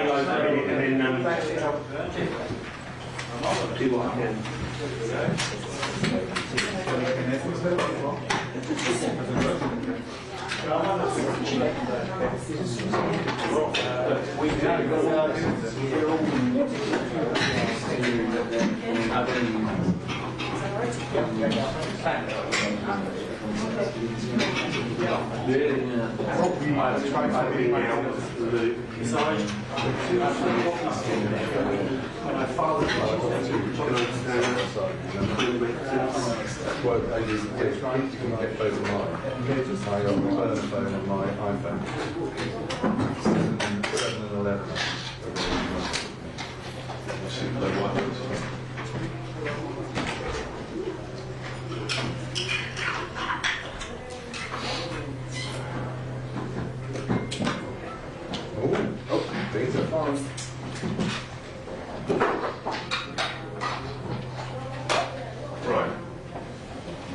mail over it and then do what I can. My iPhone. 7 and 11. Oh, things are fun. Right.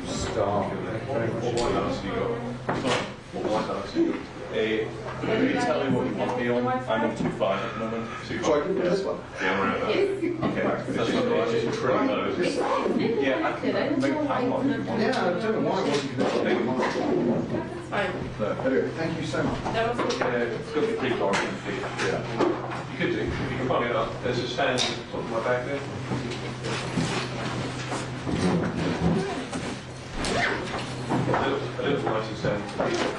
Start. What else have you got? What else have you got? Can you tell me what you want me on? I'm on 2.5 at the moment. 2.5. So I can do this one? Yeah, I'm around that. Okay, that's not right. It's pretty low. Yeah, I can make how long you want. Yeah, I don't know why I wasn't connected. Fine. No, anyway, thank you so much. That was good. Yeah, it's got the pre-car in the feet. Yeah. You could do. If you can find it up. There's a stand on top of my bag there. A little lighting stand for people.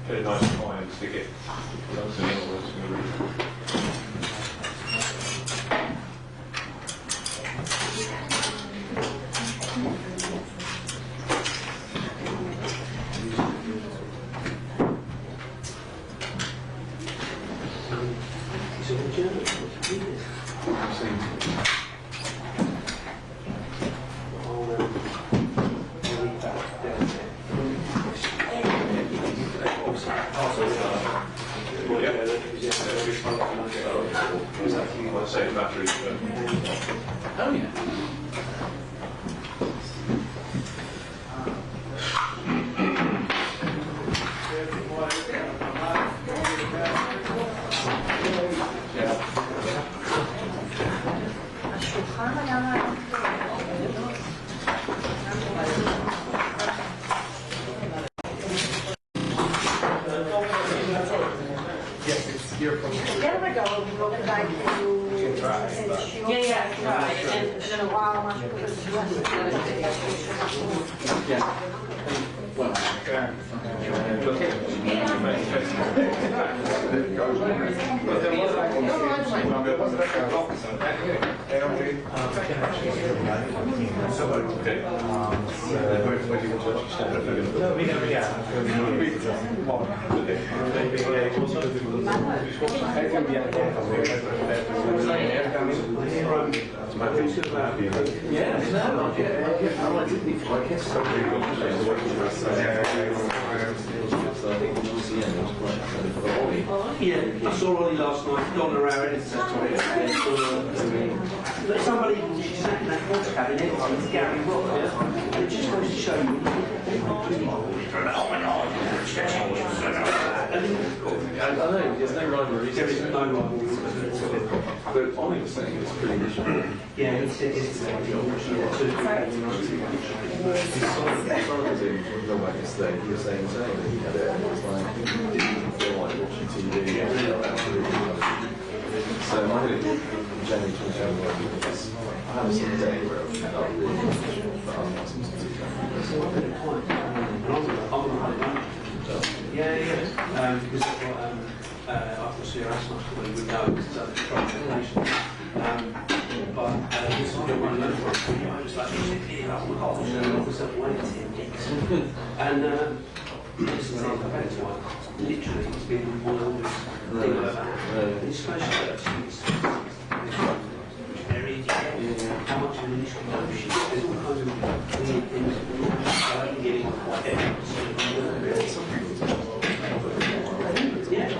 Get a nice line and stick it. Save batteries. Oh yeah. Yeah, I saw Ollie last night, Donna Aaron, but somebody, she sat in that water cabinet, it's Gary Rock, yeah? And it just goes to show you, I know, there's no rivalry. There is no rivalry. But Ollie was saying it's pretty different. Yeah, it's He was saying that he had it, and it was like, he didn't feel like watching TV. So I did generally to the because I haven't seen a day where I've had up really, but I'm not supposed to do yeah. Because after CRS, we would know because it's under control. But this is one of those ones where I was like, I'm not going to myself waiting. And this is like a better one. Literally, it's been one of those things like that. It's supposed very how much of an initial notion. There's all kinds of weird things. I don't get it quite evident. Yeah.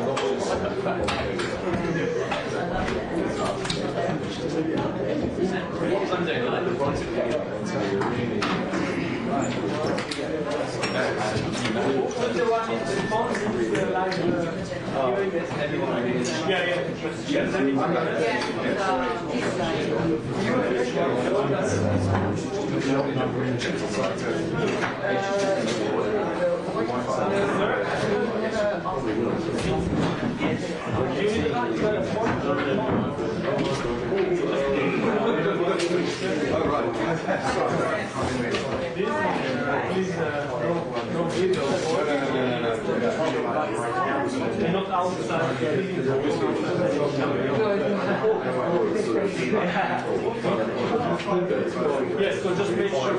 Not outside. Yes, so just make sure.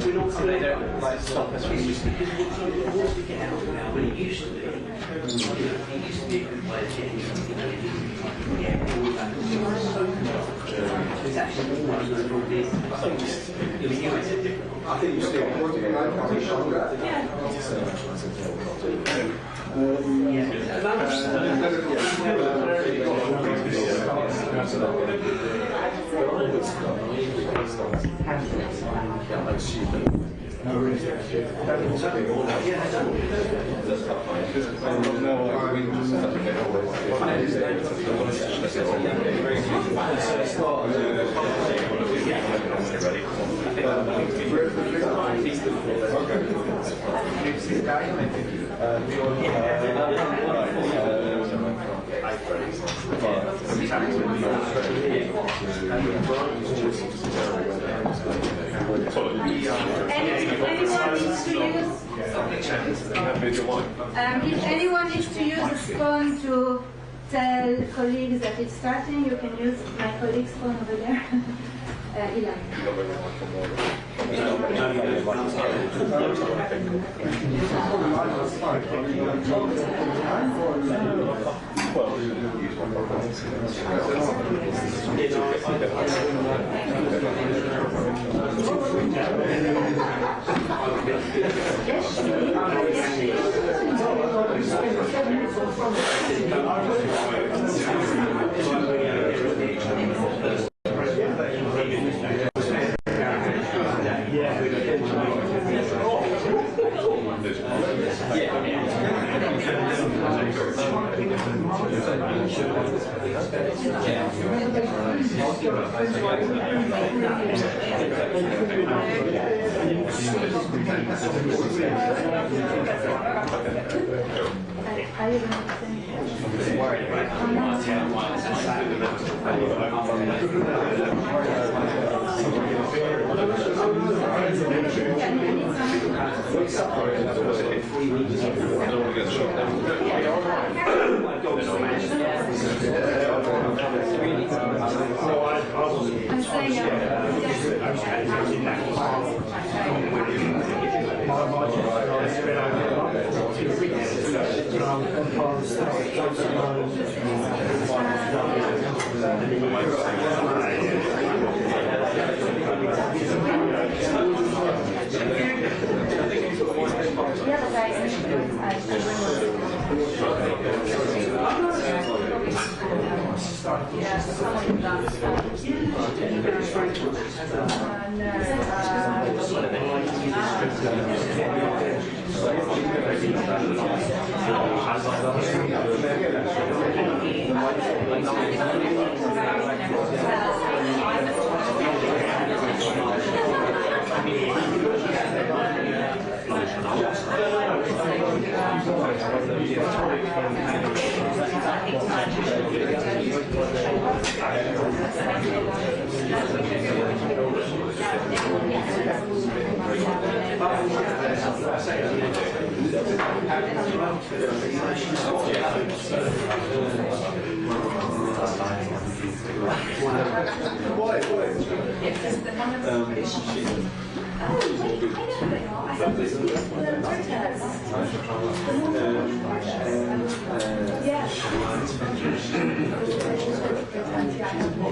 They don't like stop us from used to because once we get out now, but it used to be. It used to be a good way of getting it's actually almost a little bit. I think you still want to get out. If anyone needs to use a phone to tell colleagues that it's starting, you can use my colleague's phone over there. Ilan.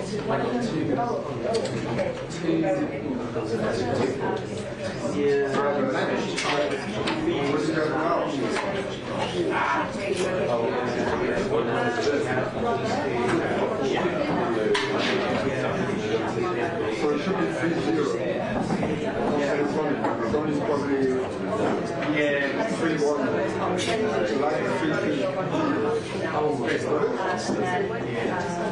So it should be 3-0. Some is probably 3-1. Like 3-3.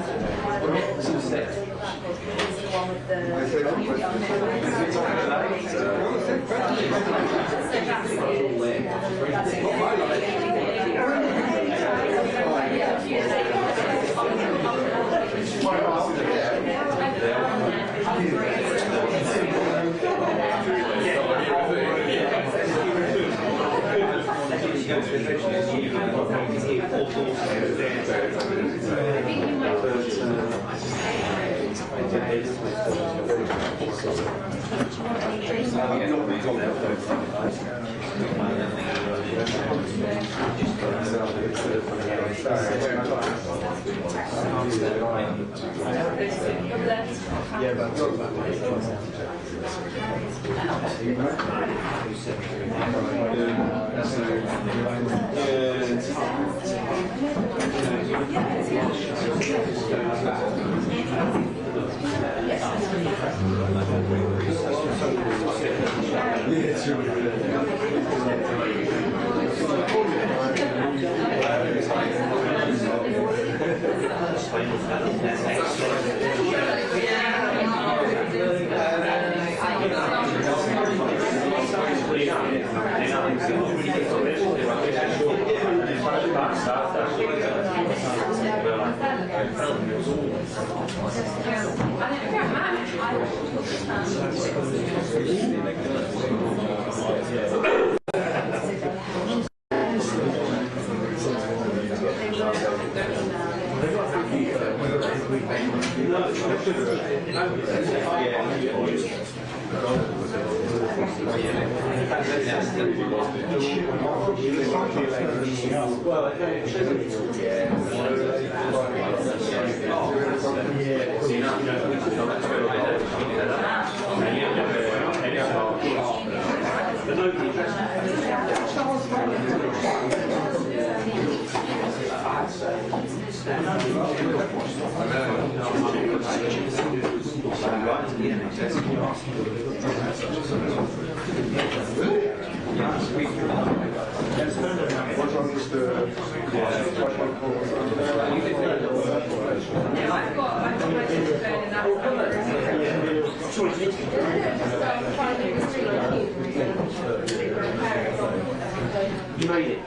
You made it.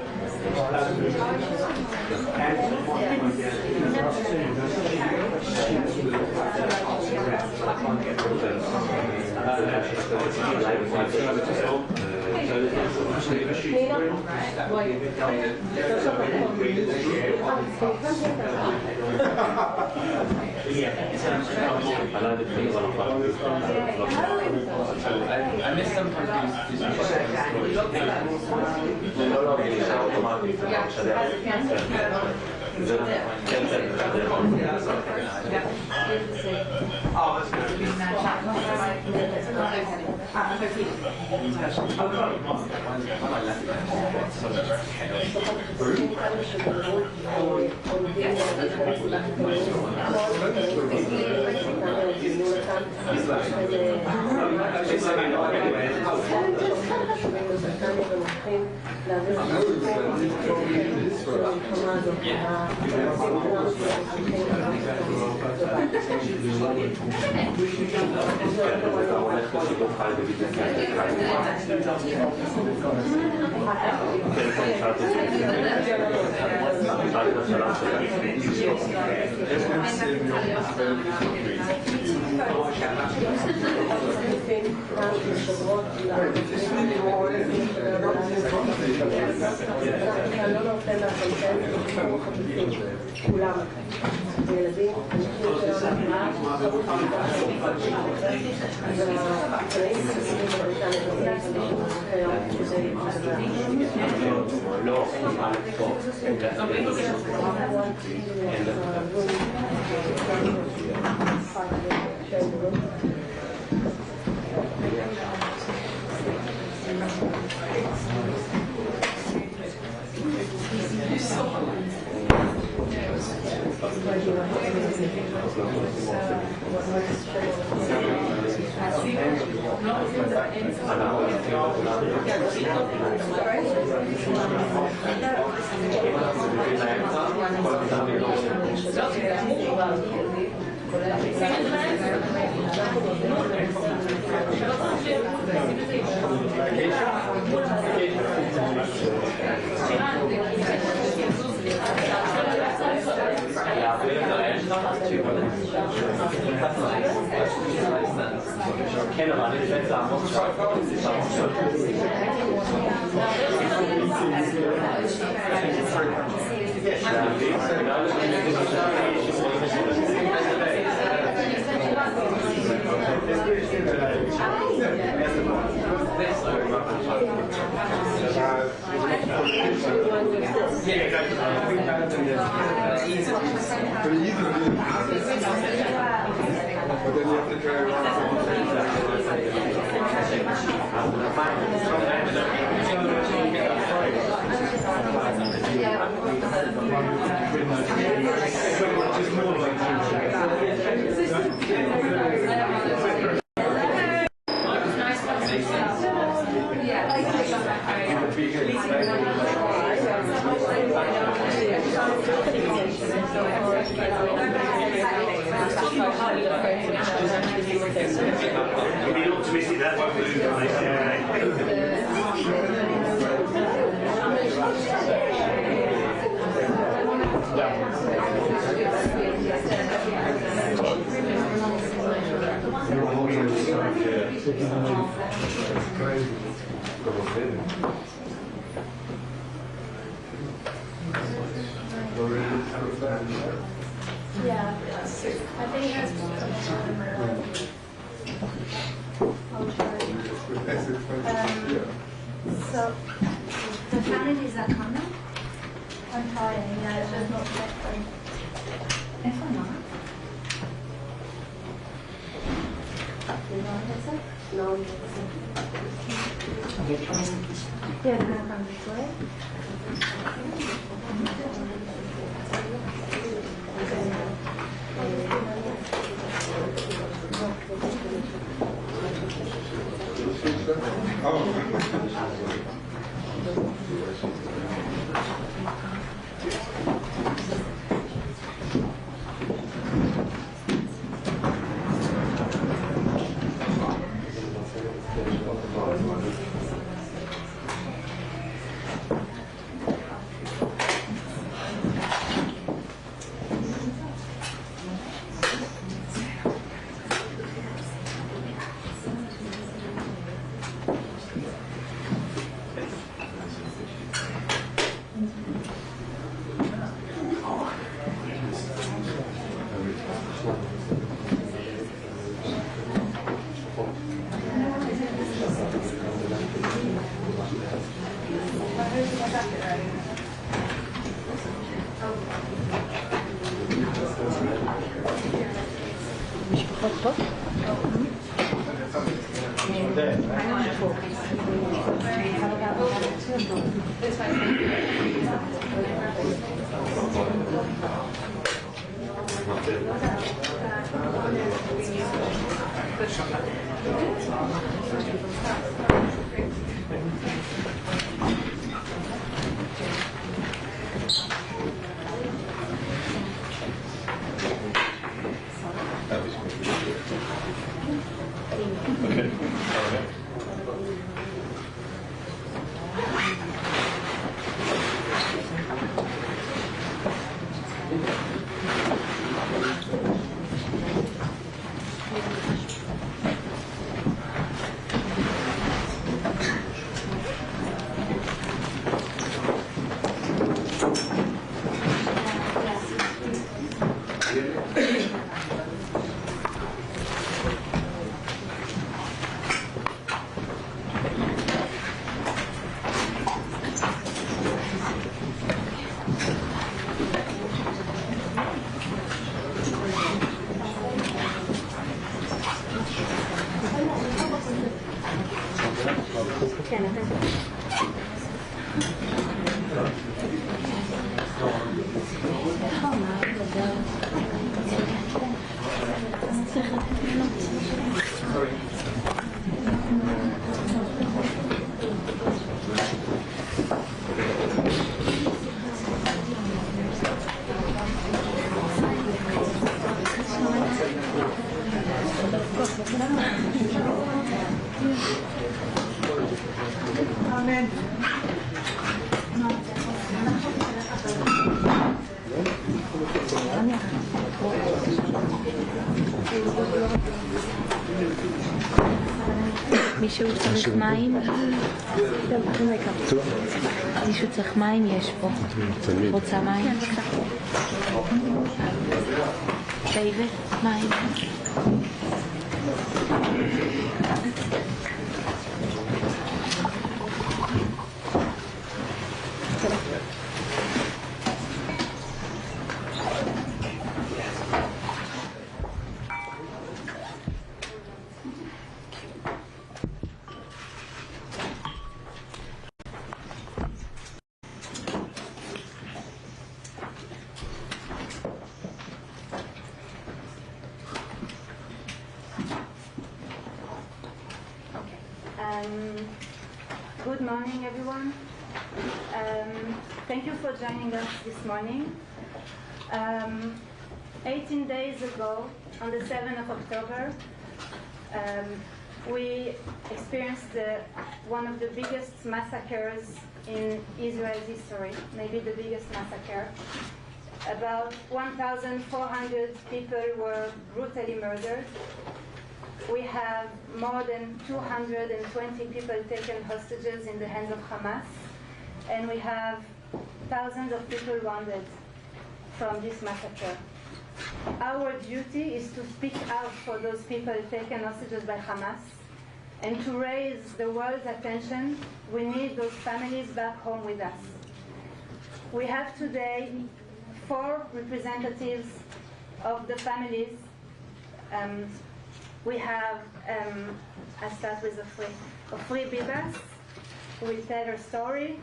I miss sometimes No. So the families are coming. I'm trying, yeah, it's just not connecting. If I'm not. No. Yeah, can I come this way? מישהו צריך מים? מישהו צריך מים? יש פה. רוצה מים? דיוויד, מים. Good morning, everyone. Thank you for joining us this morning. 18 days ago, on the 7th of October, we experienced one of the biggest massacres in Israel's history, maybe the biggest massacre. About 1,400 people were brutally murdered. We have more than 220 people taken hostages in the hands of Hamas, and we have thousands of people wounded from this massacre. Our duty is to speak out for those people taken hostages by Hamas, and to raise the world's attention. We need those families back home with us. We have today 4 representatives of the families. We have, I start with Ofri Bibas, who will tell her story.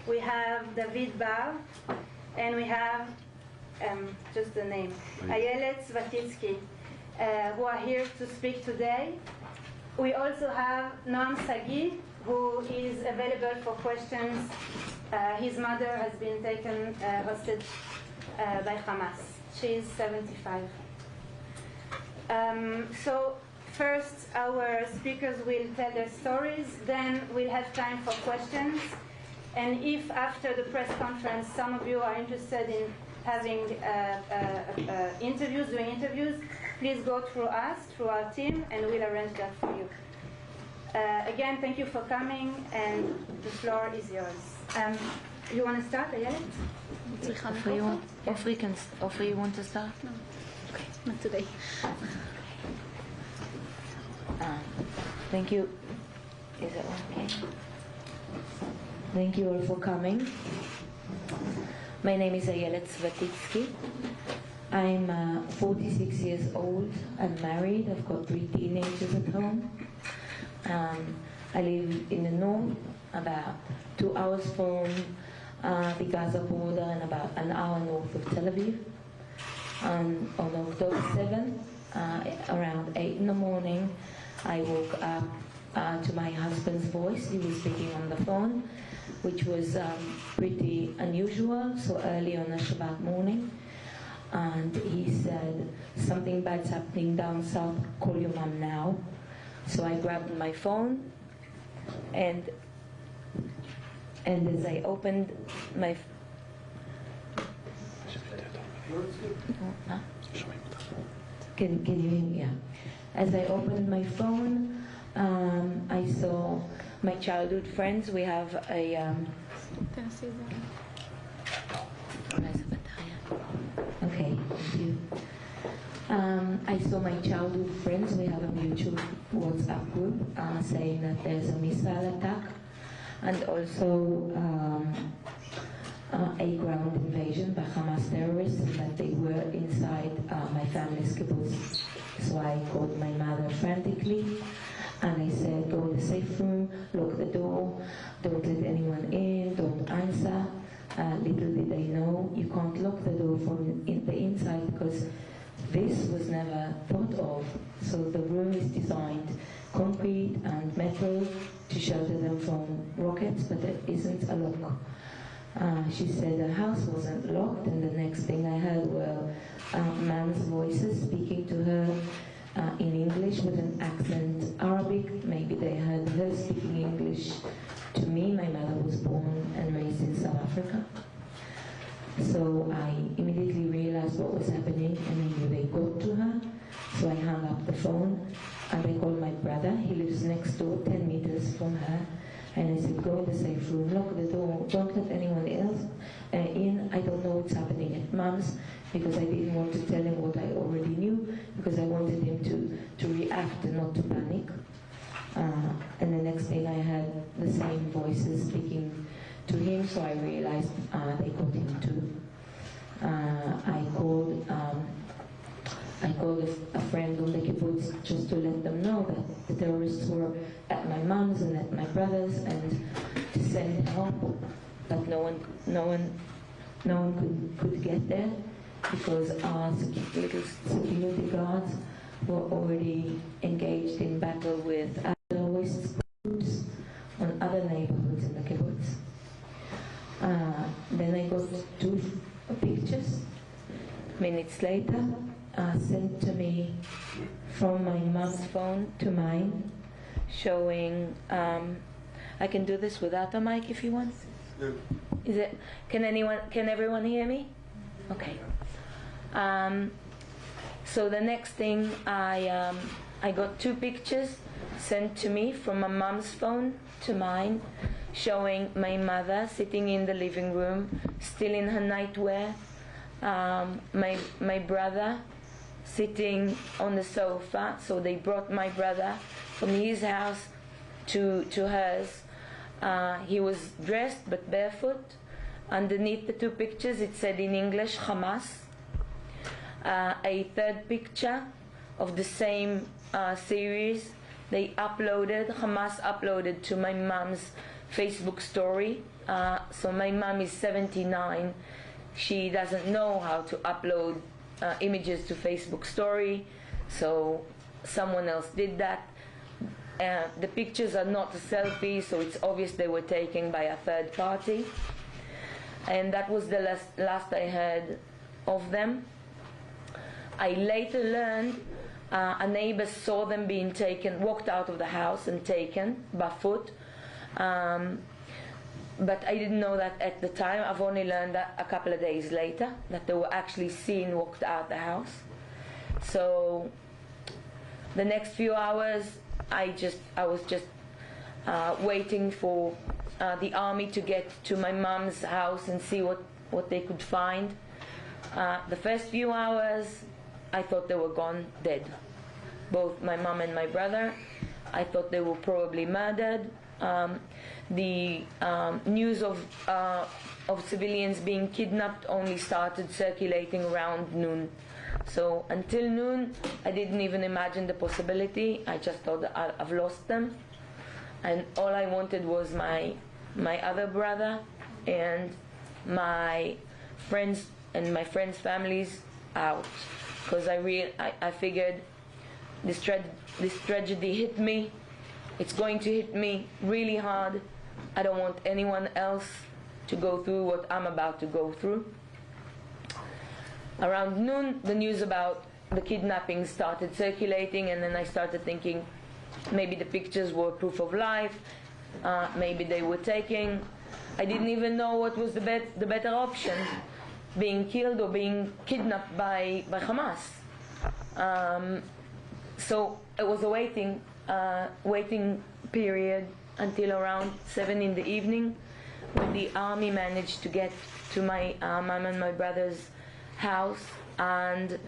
We have David Bar, and we have, just the name, Ayelet Svatitsky, who are here to speak today. We also have Noam Sagi, who is available for questions. His mother has been taken hostage by Hamas. She is 75. So first, our speakers will tell their stories, then we'll have time for questions. And if after the press conference some of you are interested in having interviews, doing interviews, please go through us, through our team, and we'll arrange that for you. Again, thank you for coming, and the floor is yours. You want to start, Ayelet? Ofri, you want to start? No. Okay, not today. Thank you. Is it okay? Thank you all for coming. My name is Ayelet Svatitsky. I'm 46 years old. I'm married. I've got 3 teenagers at home. I live in the north, about 2 hours from the Gaza border and about an hour north of Tel Aviv. On October 7th, around 8 in the morning, I woke up to my husband's voice. He was speaking on the phone, which was pretty unusual, so early on a Shabbat morning. And he said, something bad's happening down south, call your mom now. So I grabbed my phone, and as I opened my... Can you hear me? Yeah. As I opened my phone, I saw my childhood friends. We have a... Okay, thank you. I saw my childhood friends. We have a mutual WhatsApp group saying that there's a missile attack and also a ground invasion by Hamas terrorists, and that they were inside my family's kibbutz. So I called my mother frantically, and I said, go in the safe room, lock the door, don't let anyone in, don't answer. Little did they know, you can't lock the door from the inside because this was never thought of. So the room is designed concrete and metal to shelter them from rockets, but there isn't a lock. She said the house wasn't locked, and the next thing I heard were man's voices speaking to her in English with an accent Arabic. Maybe they heard her speaking English to me. My mother was born and raised in South Africa. So I immediately realized what was happening, and I knew they got to her. So I hung up the phone and I called my brother. He lives next door, 10 meters from her. And I said, go in the safe room, lock the door, don't let anyone else in. I don't know what's happening at Mom's, because I didn't want to tell him what I already knew, because I wanted him to react and not to panic. And the next thing I heard the same voices speaking to him, so I realized they got him too. I called a friend on the kibbutz just to let them know that the terrorists were at my mom's and at my brother's, and to send help, but no one could get there because our little security guards were already engaged in battle with terrorist groups on other neighborhoods in the kibbutz. Then I got 2 pictures minutes later, sent to me from my mom's phone to mine, showing, I can do this without a mic if you want. Is it, can everyone hear me? Okay. So the next thing, I got 2 pictures sent to me from my mom's phone to mine, showing my mother sitting in the living room, still in her nightwear, my brother sitting on the sofa. So they brought my brother from his house to hers. He was dressed but barefoot. Underneath the 2 pictures it said in English, Hamas. A 3rd picture of the same series Hamas uploaded to my mom's Facebook story. So my mom is 79. She doesn't know how to upload images to Facebook story, so someone else did that. The pictures are not a selfie, so it's obvious they were taken by a 3rd party. And that was the last I heard of them. I later learned a neighbor saw them being taken, walked out of the house and taken by foot. But I didn't know that at the time. I've only learned that a couple of days later, that they were actually seen walked out the house. So the next few hours, I was just waiting for the army to get to my mom's house and see what they could find. The first few hours, I thought they were gone, dead. Both my mom and my brother. I thought they were probably murdered. The news of civilians being kidnapped only started circulating around noon. So until noon, I didn't even imagine the possibility. I just thought that I've lost them. And all I wanted was my other brother and my friends and my friends' families out. Because I figured this tragedy hit me. It's going to hit me really hard. I don't want anyone else to go through what I'm about to go through. Around noon, the news about the kidnapping started circulating, and then I started thinking maybe the pictures were proof of life, maybe they were taken. I didn't even know what was the better option, being killed or being kidnapped by Hamas. So it was a waiting period until around 7 in the evening, when the army managed to get to my mom and my brother's house, and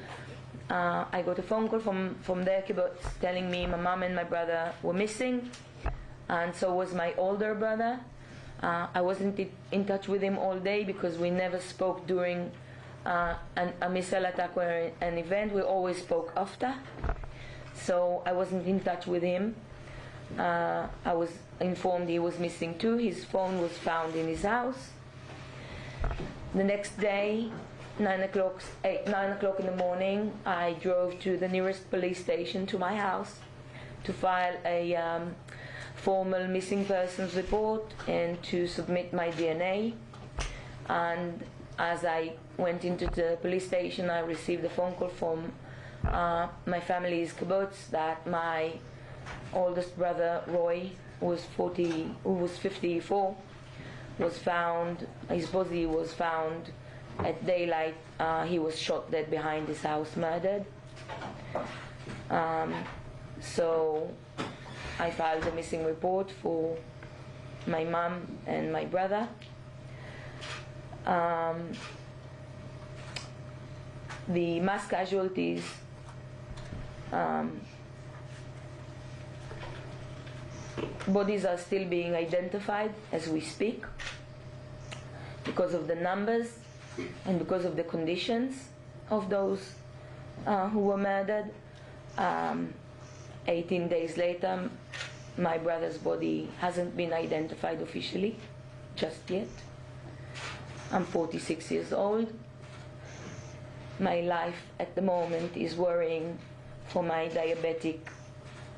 I got a phone call from their kibbutz telling me my mom and my brother were missing, and so was my older brother. I wasn't in touch with him all day because we never spoke during a missile attack or an event. We always spoke after. So I wasn't in touch with him. I was informed he was missing too. His phone was found in his house. The next day, 9 o'clock in the morning, I drove to the nearest police station to my house to file a formal missing persons report and to submit my DNA. And as I went into the police station, I received a phone call from my family's kibbutz that my oldest brother Roy, who was 54, was found. His body was found at daylight. He was shot dead behind his house, murdered. So I filed a missing report for my mom and my brother. The mass casualties bodies are still being identified as we speak because of the numbers and because of the conditions of those who were murdered. 18 days later, my brother's body hasn't been identified officially just yet. I'm 46 years old. My life at the moment is worrying for my diabetic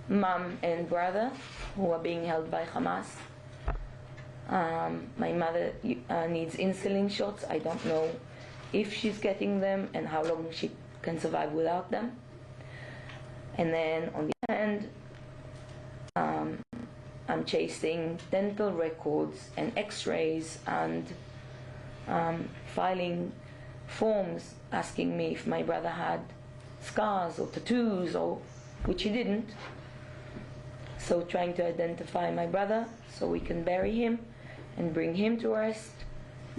mom and brother who are being held by Hamas. My mother needs insulin shots. I don't know if she's getting them and how long she can survive without them. And then on the other hand, I'm chasing dental records and x-rays and filing forms asking me if my brother had scars or tattoos, or which he didn't. So trying to identify my brother so we can bury him and bring him to rest,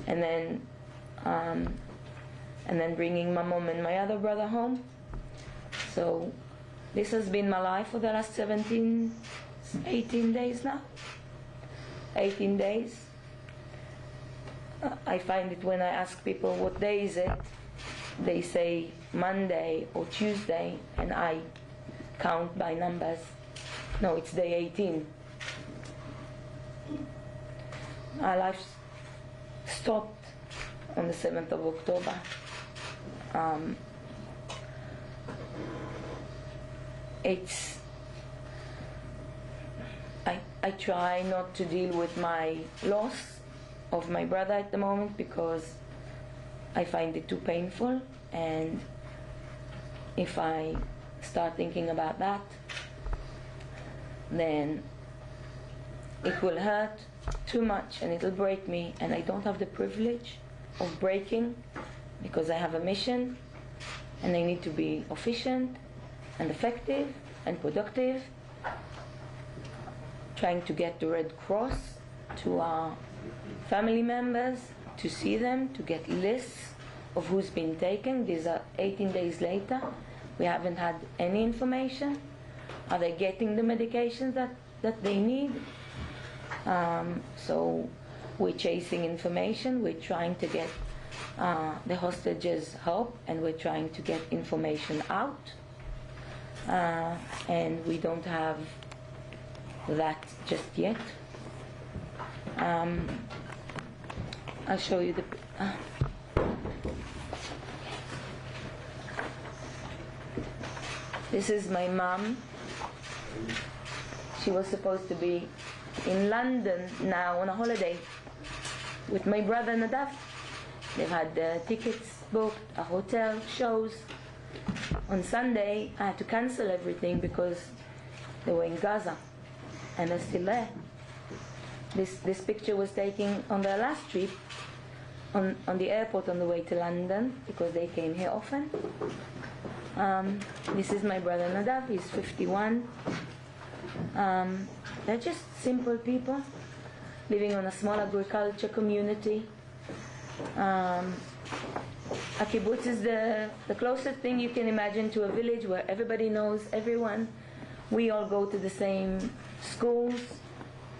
and then bringing my mom and my other brother home. So this has been my life for the last 18 days now. 18 days. I find it when I ask people what day is it, they say Monday or Tuesday, and I count by numbers. No, it's day 18. Our life stopped on the 7th of October. I try not to deal with my loss of my brother at the moment because I find it too painful, and if I start thinking about that, then it will hurt too much and it'll break me, and I don't have the privilege of breaking because I have a mission and I need to be efficient and effective and productive, trying to get the Red Cross to our family members, to see them, to get lists of who's been taken. These are 18 days later. We haven't had any information. Are they getting the medications that they need? So we're chasing information. We're trying to get the hostages help, and we're trying to get information out. And we don't have that just yet. I'll show you the this is my mom. She was supposed to be in London now on a holiday with my brother Nadav. They've had tickets booked, a hotel, shows. On Sunday I had to cancel everything because they were in Gaza and they're still there. This picture was taken on their last trip on the airport on the way to London because they came here often. This is my brother Nadav. He's 51. They're just simple people living on a small agriculture community. A kibbutz is the closest thing you can imagine to a village where everybody knows everyone. We all go to the same schools.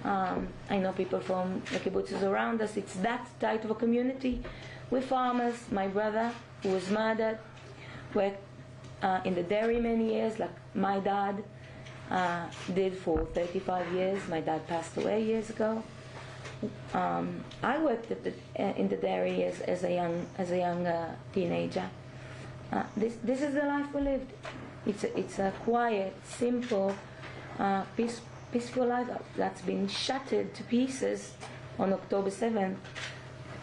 I know people from the kibbutzes around us. It's that type of a community. We're farmers. My brother, who was murdered, worked in the dairy many years, like my dad did for 35 years. My dad passed away years ago. I worked at in the dairy as a young teenager. This is the life we lived. It's a quiet, simple, peaceful life that's been shattered to pieces on October 7th.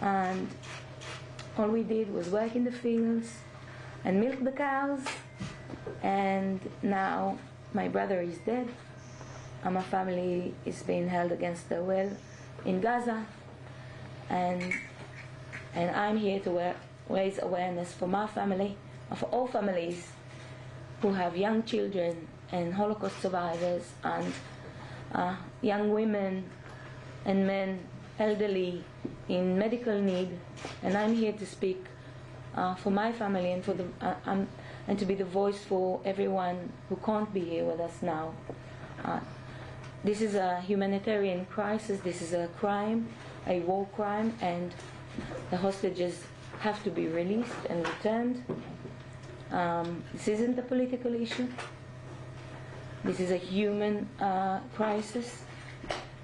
And all we did was work in the fields and milk the cows. And now my brother is dead, and my family is being held against their will in Gaza. And I'm here to raise awareness for my family, for all families who have young children and Holocaust survivors and young women and men, elderly, in medical need. And I'm here to speak for my family and for and to be the voice for everyone who can't be here with us now. This is a humanitarian crisis. This is a crime, a war crime, and the hostages have to be released and returned. This isn't a political issue. This is a human crisis,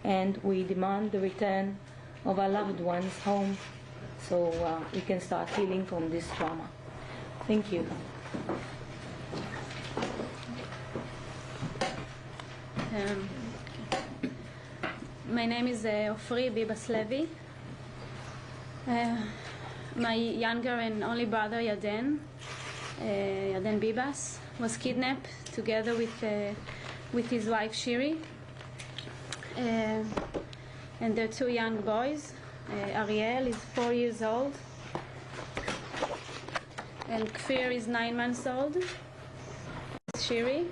and we demand the return of our loved ones home so we can start healing from this trauma. Thank you. My name is Ofri Bibas Levi. My younger and only brother, Yaden Bibas, was kidnapped together with his wife, Shiri, and their two young boys. Ariel is 4 years old, and Kfir is 9 months old. Shiri.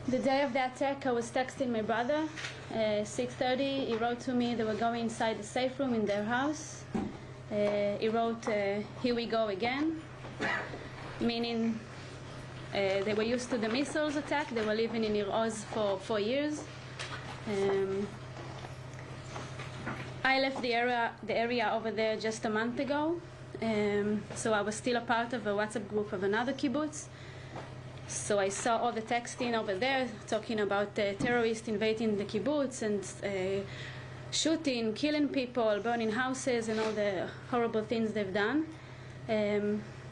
The day of the attack, I was texting my brother. 6:30, he wrote to me they were going inside the safe room in their house. He wrote, "Here we go again," meaning they were used to the missiles attack. They were living in Nir Oz for 4 years. I left the area over there just a month ago, so I was still a part of a WhatsApp group of another kibbutz. So I saw all the texting over there talking about terrorists invading the kibbutz and shooting, killing people, burning houses, and all the horrible things they've done.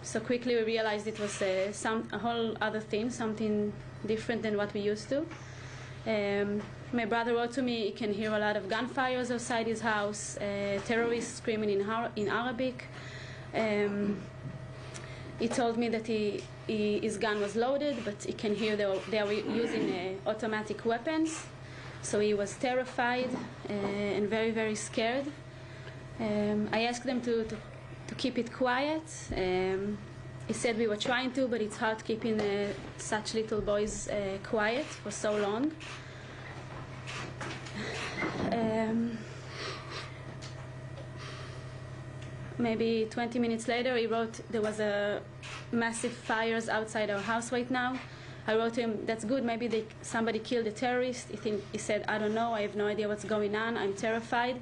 So quickly we realized it was a whole other thing, something different than what we used to. My brother wrote to me he can hear a lot of gunfires outside his house, terrorists screaming in Arabic. He told me that his gun was loaded, but he can hear they were using automatic weapons. So he was terrified and very, very scared. I asked them to keep it quiet. He said we were trying to, but it's hard keeping such little boys quiet for so long. Maybe 20 minutes later, he wrote there was a massive fires outside our house right now. I wrote to him, that's good, maybe somebody killed a terrorist. He said, I don't know, I have no idea what's going on, I'm terrified.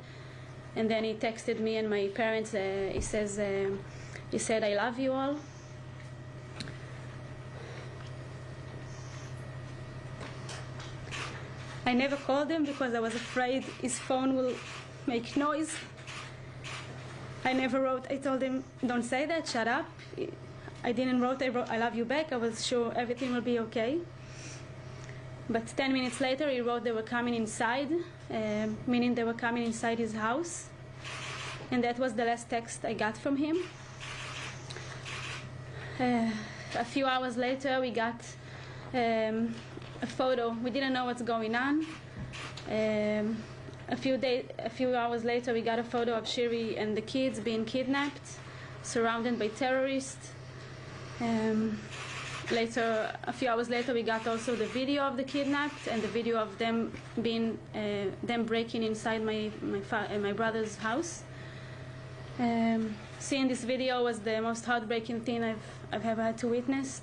And then he texted me and my parents, he said, I love you all. I never called him because I was afraid his phone will make noise. I never wrote, I told him, don't say that, shut up. I didn't wrote, I love you back. I was sure everything will be okay. But 10 minutes later, he wrote they were coming inside, meaning they were coming inside his house. And that was the last text I got from him. A few hours later, we got a photo. We didn't know what's going on. A few hours later, we got a photo of Shiri and the kids being kidnapped, surrounded by terrorists. A few hours later, we got also the video of the kidnapped and the video of them breaking inside my brother's house. Seeing this video was the most heartbreaking thing I've ever had to witness.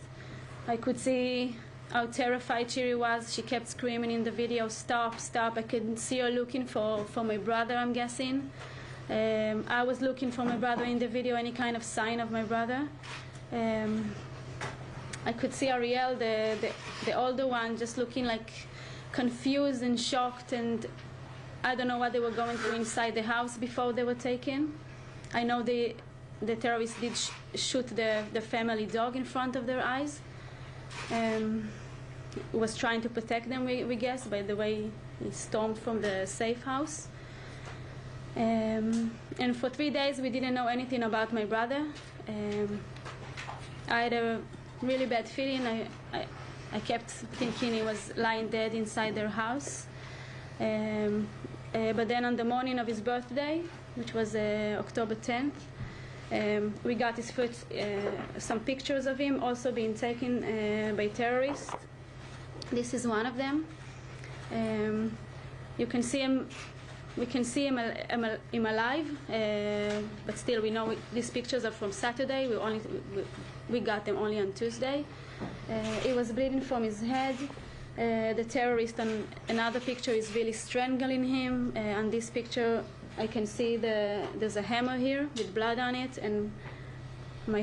I could see how terrified Shiri was. She kept screaming in the video, stop, stop. I could see her looking for my brother, I'm guessing. I was looking for my brother in the video, any kind of sign of my brother. I could see Ariel, the older one, just looking like confused and shocked, and I don't know what they were going through inside the house before they were taken. I know the terrorists did shoot the family dog in front of their eyes. Was trying to protect them, we guess, by the way he stormed from the safe house. And for 3 days we didn't know anything about my brother. I had a really bad feeling. I kept thinking he was lying dead inside their house. But then on the morning of his birthday, which was October 10th, we got his first, some pictures of him also being taken by terrorists. This is one of them. You can see him. We can see him alive, but still we know these pictures are from Saturday. We got them only on Tuesday. He was bleeding from his head. The terrorist on another picture is really strangling him. On this picture, I can see there's a hammer here with blood on it, and my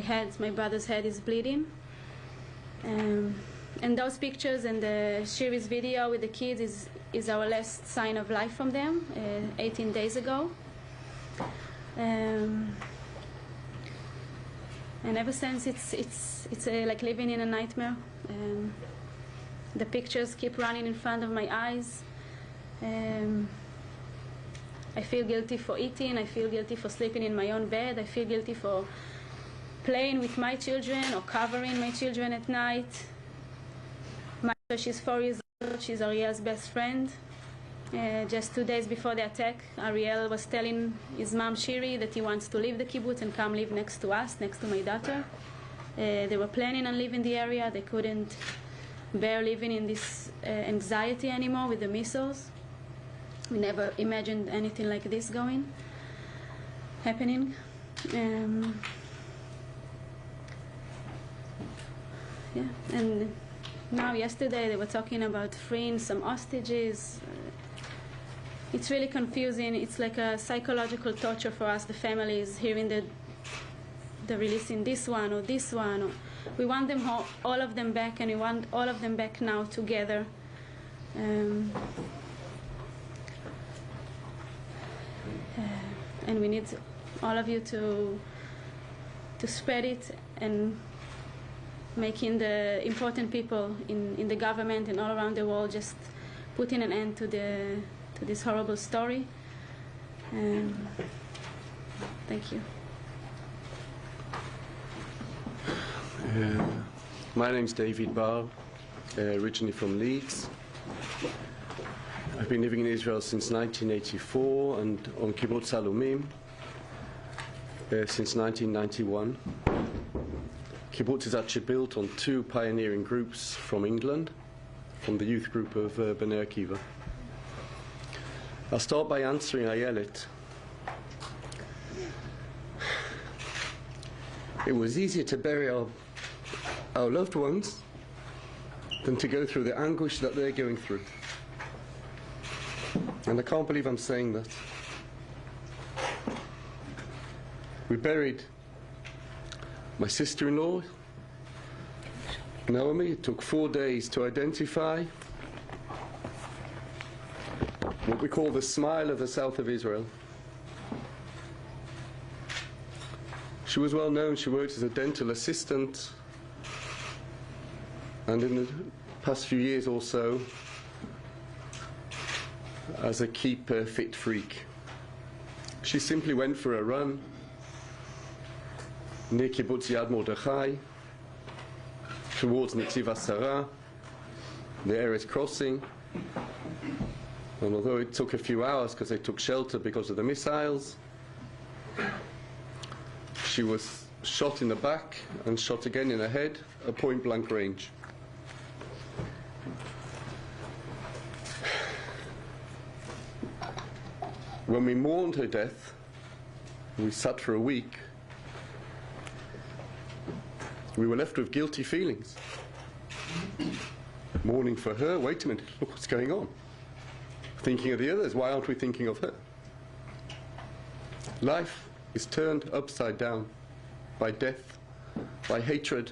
brother's head is bleeding. And those pictures and the Shiri's video with the kids is our last sign of life from them, 18 days ago. And ever since, it's like living in a nightmare. The pictures keep running in front of my eyes. I feel guilty for eating. I feel guilty for sleeping in my own bed. I feel guilty for playing with my children or covering my children at night. She's 4 years old. She's Ariel's best friend. Just 2 days before the attack, Ariel was telling his mom, Shiri, that he wants to leave the kibbutz and come live next to us, next to my daughter. They were planning on leaving the area. They couldn't bear living in this anxiety anymore with the missiles. We never imagined anything like this happening. Yeah, and now yesterday they were talking about freeing some hostages. It's really confusing. It's like a psychological torture for us, the families, hearing the releasing this one or this one. We want them all of them back, and we want all of them back now together. And we need all of you to spread it and making the important people in the government and all around the world just putting an end to this horrible story. Thank you. My name's David Bar, originally from Leeds. I've been living in Israel since 1984 and on Kibbutz Alumim since 1991. Kibbutz is actually built on two pioneering groups from England, from the youth group of Bnei Akiva. I'll start by answering Ayelet. It was easier to bury our loved ones than to go through the anguish that they're going through. And I can't believe I'm saying that. We buried my sister-in-law, Naomi. It took 4 days to identify what we call the smile of the south of Israel. She was well known. She worked as a dental assistant, and in the past few years also as a keep fit freak. She simply went for a run near Kibbutz Yad Mordechai towards Netziv Asara, the Eretz crossing. And although it took a few hours because they took shelter because of the missiles, she was shot in the back and shot again in the head at point blank range. When we mourned her death, we sat for a week, we were left with guilty feelings. Mourning for her, wait a minute, look what's going on. Thinking of the others, why aren't we thinking of her? Life is turned upside down by death, by hatred,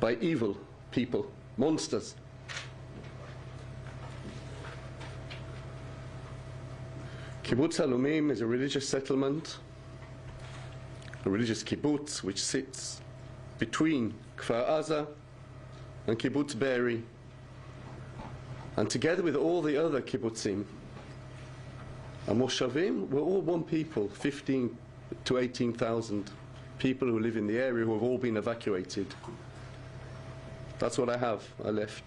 by evil people, monsters. Kibbutz Halomim is a religious settlement, a religious kibbutz which sits between Kfar Aza and Kibbutz Be'eri, and together with all the other kibbutzim and moshavim, we're all one people, 15 to 18,000 people who live in the area who have all been evacuated. That's what I have. I left.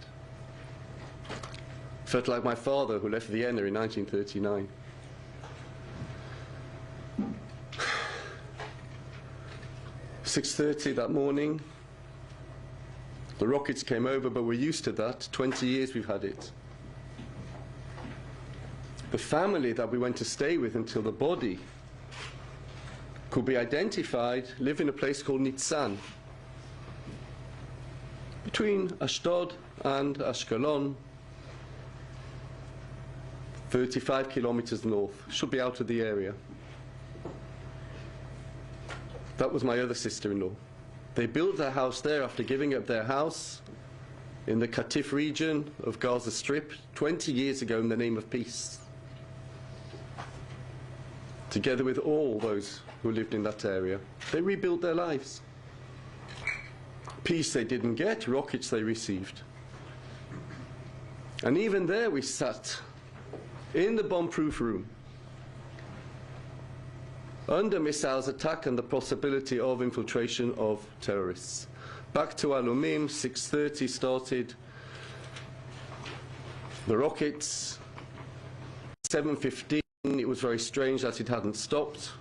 Felt like my father who left Vienna in 1939. "6:30 that morning, the rockets came over, but we're used to that. 20 years we've had it. The family that we went to stay with until the body could be identified live in a place called Nitzan, between Ashdod and Ashkelon, 35 kilometers north. Should be out of the area. That was my other sister-in-law. They built their house there after giving up their house in the Katif region of Gaza Strip 20 years ago in the name of peace, together with all those who lived in that area. They rebuilt their lives. Peace they didn't get, rockets they received. And even there we sat in the bomb-proof room under missiles attack and the possibility of infiltration of terrorists. Back to Halomim, 6:30 started the rockets. 7:15, it was very strange that it hadn't stopped.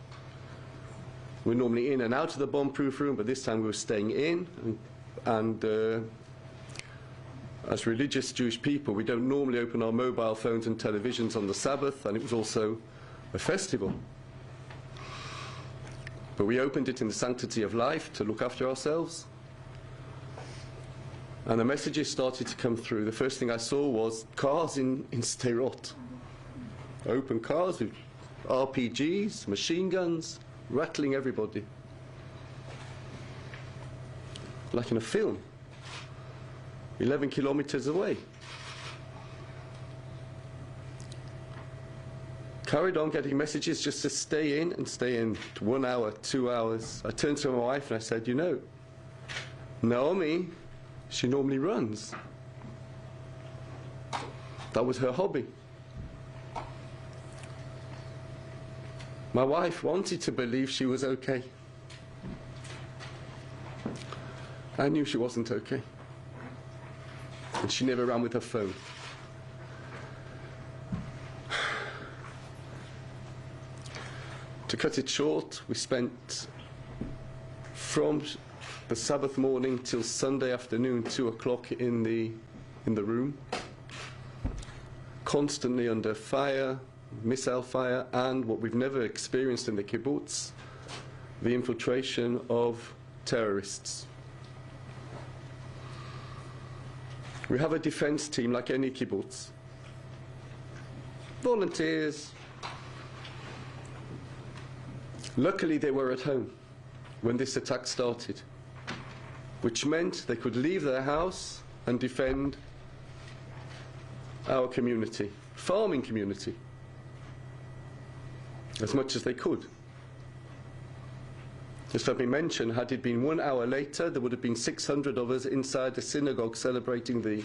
We're normally in and out of the bomb-proof room, but this time we were staying in. And as religious Jewish people, we don't normally open our mobile phones and televisions on the Sabbath, and it was also a festival. But we opened it in the sanctity of life to look after ourselves. And the messages started to come through. The first thing I saw was cars in Sderot. Open cars with RPGs, machine guns, rattling everybody. Like in a film. 11 kilometers away. Carried on getting messages just to stay in and stay in. 1 hour, 2 hours. I turned to my wife and I said, you know, Naomi, she normally runs. That was her hobby. My wife wanted to believe she was okay. I knew she wasn't okay. And she never ran with her phone. To cut it short, we spent from the Sabbath morning till Sunday afternoon, 2 o'clock in the room, constantly under fire, missile fire, and what we've never experienced in the kibbutz, the infiltration of terrorists. We have a defense team like any kibbutz. Volunteers. Luckily they were at home when this attack started, which meant they could leave their house and defend our community, farming community, as much as they could. Just let me mention, had it been 1 hour later, there would have been 600 of us inside the synagogue celebrating the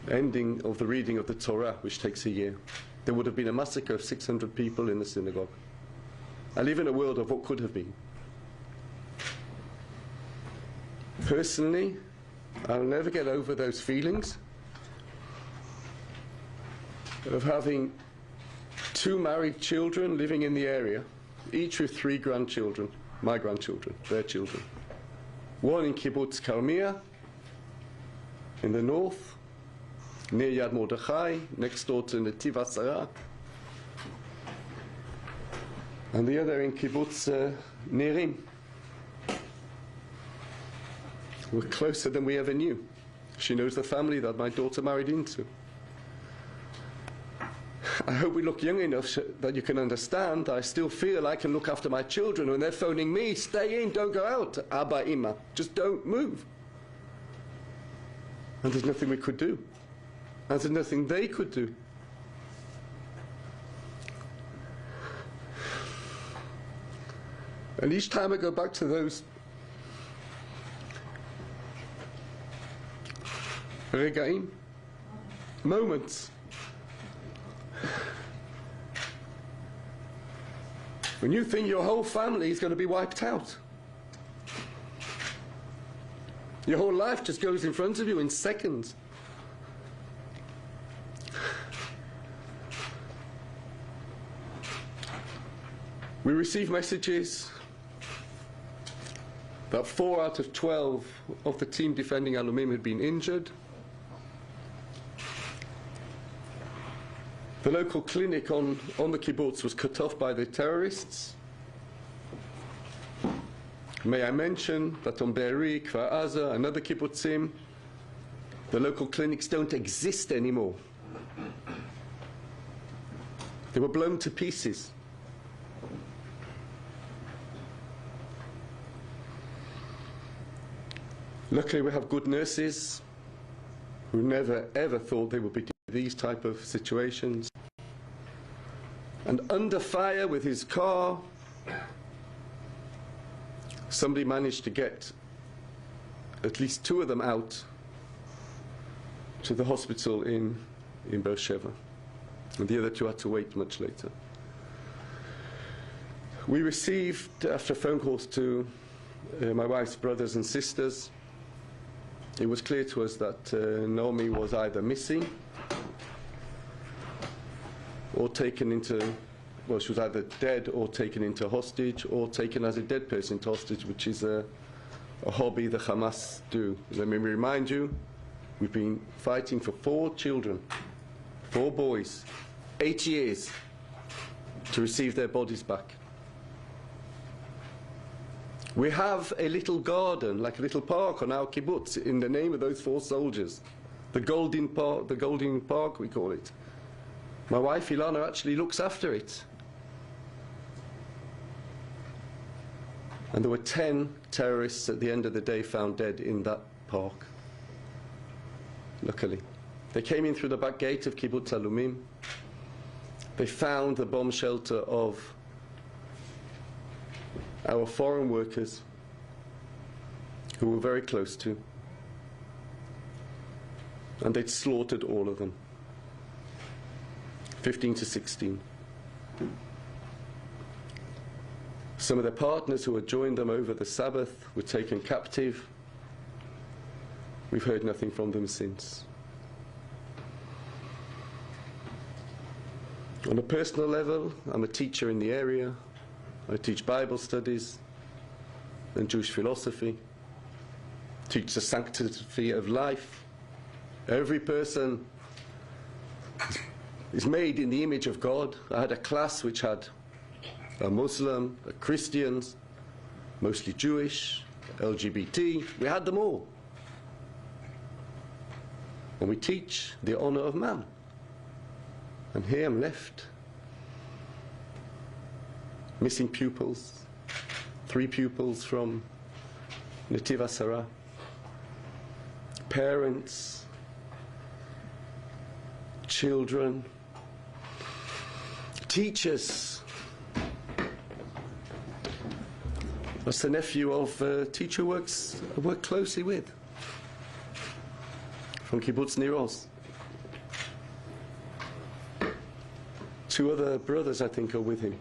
ending of the reading of the Torah, which takes a year. There would have been a massacre of 600 people in the synagogue. I live in a world of what could have been. Personally, I'll never get over those feelings of having 2 married children living in the area, each with 3 grandchildren, my grandchildren, their children. One in Kibbutz Karmia, in the north, near Yad Mordechai, next door to Netiv Asara, and the other in Kibbutz Nirim. We're closer than we ever knew. She knows the family that my daughter married into. I hope we look young enough that you can understand I still feel I can look after my children when they're phoning me, stay in, don't go out, Abba, Ima, just don't move. And there's nothing we could do. And there's nothing they could do. And each time I go back to those regaim, moments, when you think your whole family is going to be wiped out, your whole life just goes in front of you in seconds. We receive messages that 4 out of 12 of the team defending Alumim had been injured. The local clinic on the kibbutz was cut off by the terrorists. May I mention that on Be'eri, Kfar Aza, and other kibbutzim, the local clinics don't exist anymore. They were blown to pieces. Luckily, we have good nurses who never ever thought they would be in these type of situations. And under fire with his car, somebody managed to get at least 2 of them out to the hospital in Beersheba. And the other 2 had to wait much later. We received, after phone calls to my wife's brothers and sisters, it was clear to us that Naomi was either missing or taken into, well, she was either dead or taken into hostage or taken as a dead person into hostage, which is a hobby the Hamas do. Let me remind you, we've been fighting for 4 children, 4 boys, 8 years to receive their bodies back. We have a little garden, like a little park on our kibbutz in the name of those 4 soldiers. The Golden Park, we call it. My wife Ilana actually looks after it. And there were 10 terrorists at the end of the day found dead in that park. Luckily. They came in through the back gate of Kibbutz Alumim. They found the bomb shelter of our foreign workers who were very close to. And they'd slaughtered all of them. 15 to 16. Some of their partners who had joined them over the Sabbath were taken captive. We've heard nothing from them since. On a personal level, I'm a teacher in the area. I teach Bible studies and Jewish philosophy, teach the sanctity of life. Every person is made in the image of God. I had a class which had a Muslim, a Christians, mostly Jewish, LGBT. We had them all. And we teach the honor of man. And here I'm left. Missing pupils, 3 pupils from Netiv Asara, parents, children, teachers. That's the nephew of a teacher I work closely with from Kibbutz Nir Oz. 2 other brothers, I think, are with him.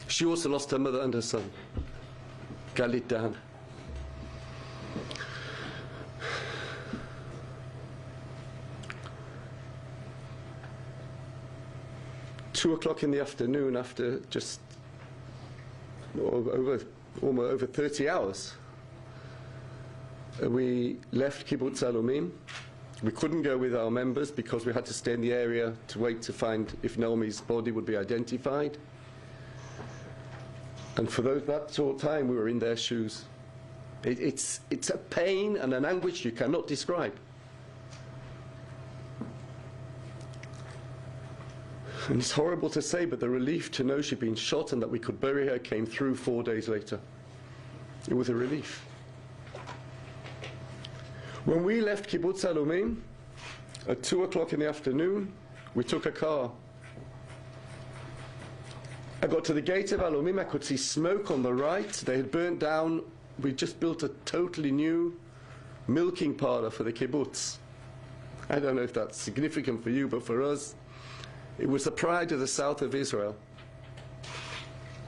She also lost her mother and her son, Galit Dan. Two o'clock in the afternoon, after just over 30 hours, we left Kibbutz Alumim. We couldn't go with our members because we had to stay in the area to wait to find if Naomi's body would be identified. And for that short time, we were in their shoes. It's a pain and an anguish you cannot describe. And it's horrible to say, but the relief to know she'd been shot and that we could bury her came through 4 days later. It was a relief. When we left Kibbutz Alumim at 2 o'clock in the afternoon, we took a car. I got to the gate of Alumim, I could see smoke on the right. They had burnt down, we just built a totally new milking parlor for the kibbutz. I don't know if that's significant for you, but for us, it was the pride of the south of Israel.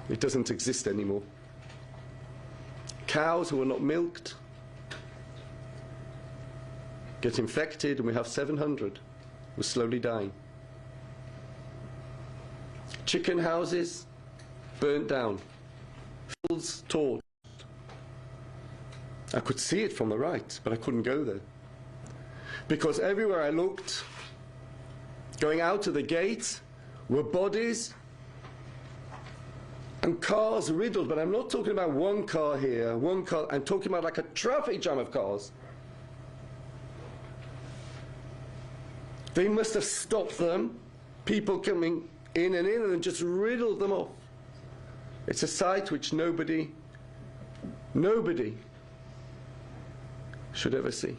It doesn't exist anymore. Cows who are not milked get infected, and we have 700 who are slowly dying. Chicken houses burnt down, fields torched. I could see it from the right, but I couldn't go there. Because everywhere I looked, going out of the gate, were bodies and cars riddled. But I'm not talking about one car here, one car. I'm talking about like a traffic jam of cars. They must have stopped them, people coming in and just riddled them off. It's a sight which nobody should ever see.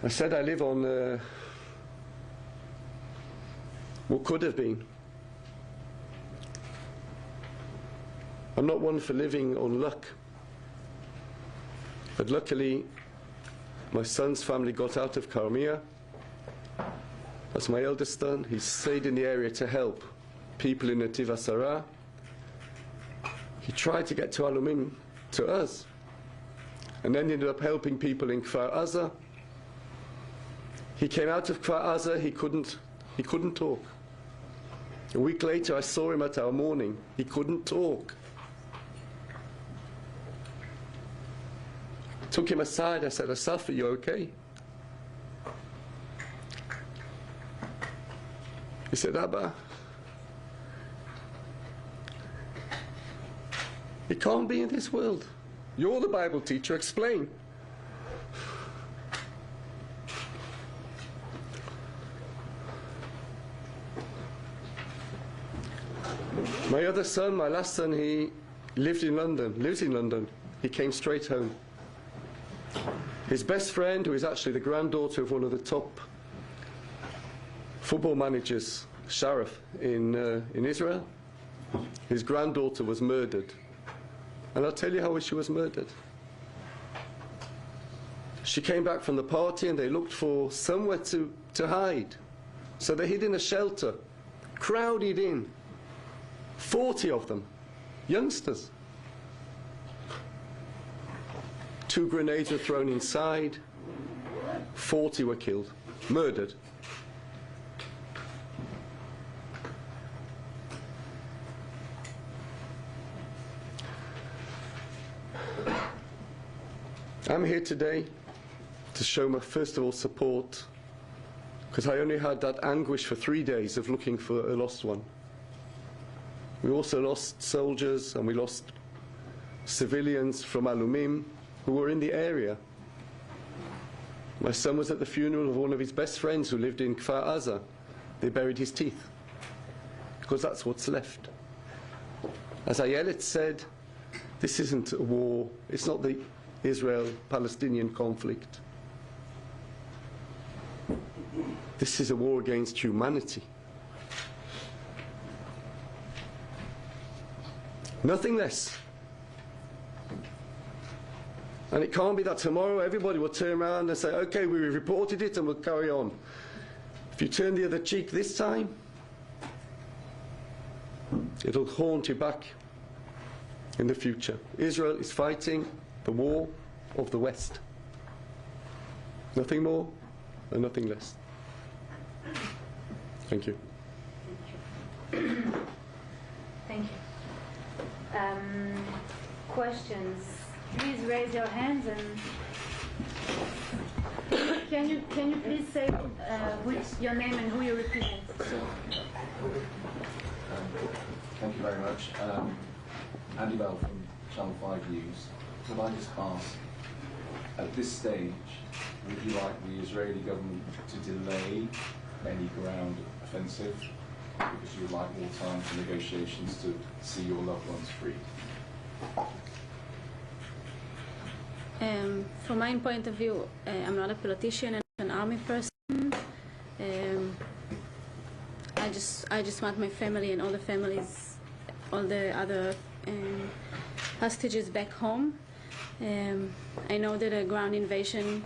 I said I live on what could have been. I'm not one for living on luck. But luckily, my son's family got out of Crimea. That's my eldest son. He stayed in the area to help people in Netiv Asara. He tried to get to Alumim, to us, and then ended up helping people in Kfar Aza. He came out of Kfar Aza, he couldn't talk. A week later I saw him at our morning. He couldn't talk. Took him aside, I said, Asaf, are you okay? He said, Abba, it can't be in this world. You're the Bible teacher, explain. My other son, my last son, he lives in London. He came straight home. His best friend, who is actually the granddaughter of one of the top football managers, Sharaf, in Israel, his granddaughter was murdered. And I'll tell you how she was murdered. She came back from the party and they looked for somewhere to hide. So they hid in a shelter, crowded in, 40 of them, youngsters. 2 grenades were thrown inside, 40 were killed, murdered. I'm here today to show my, first of all, support, because I only had that anguish for 3 days of looking for a lost one. We also lost soldiers and we lost civilians from Alumim who were in the area. My son was at the funeral of one of his best friends who lived in Kfar Aza. They buried his teeth, because that's what's left. As Ayelet said, this isn't a war. It's not the Israel-Palestinian conflict. This is a war against humanity. Nothing less. And it can't be that tomorrow everybody will turn around and say, okay, we reported it and we'll carry on. If you turn the other cheek this time, it'll haunt you back in the future. Israel is fighting the war of the West. Nothing more and nothing less. Thank you. Thank you. Questions? Please raise your hands and can you please say your name and who you represent? Thank you very much. Andy Bell from Channel 5 News. Could I just ask, at this stage, would you like the Israeli government to delay any ground offensive because you would like more time for negotiations to see your loved ones free? From my point of view, I'm not a politician and an army person. I just want my family and all the families, all the other hostages back home. I know that a ground invasion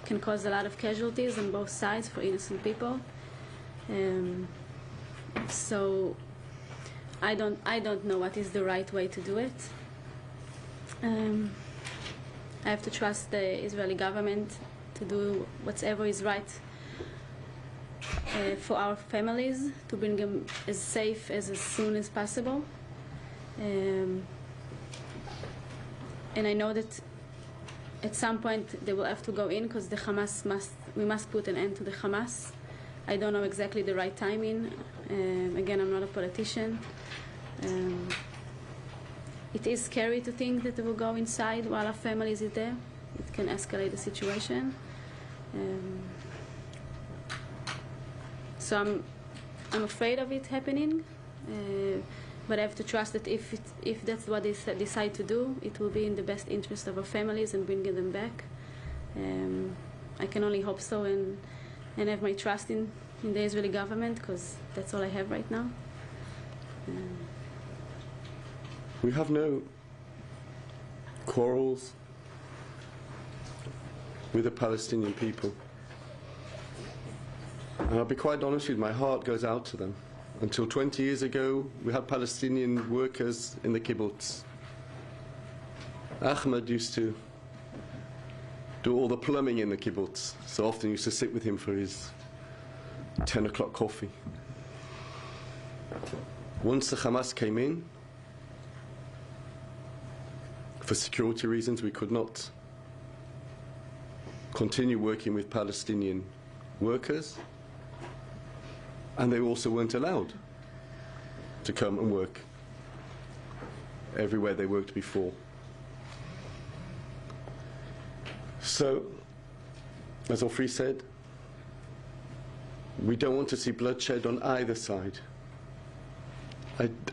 can cause a lot of casualties on both sides for innocent people. So I don't know what is the right way to do it. I have to trust the Israeli government to do whatever is right for our families, to bring them as safe as soon as possible. And I know that at some point they will have to go in because the Hamas we must put an end to the Hamas. I don't know exactly the right timing. Again, I'm not a politician. It is scary to think that they will go inside while our families is there. It can escalate the situation. So I'm afraid of it happening, but I have to trust that if that's what they decide to do, it will be in the best interest of our families and bringing them back. I can only hope so and have my trust in the Israeli government, because that's all I have right now. We have no quarrels with the Palestinian people. And I'll be quite honest with you, my heart goes out to them. Until 20 years ago, we had Palestinian workers in the kibbutz. Ahmed used to do all the plumbing in the kibbutz, so often used to sit with him for his 10 o'clock coffee. Once the Hamas came in, for security reasons, we could not continue working with Palestinian workers, and they also weren't allowed to come and work everywhere they worked before. So, as Ofri said, we don't want to see bloodshed on either side.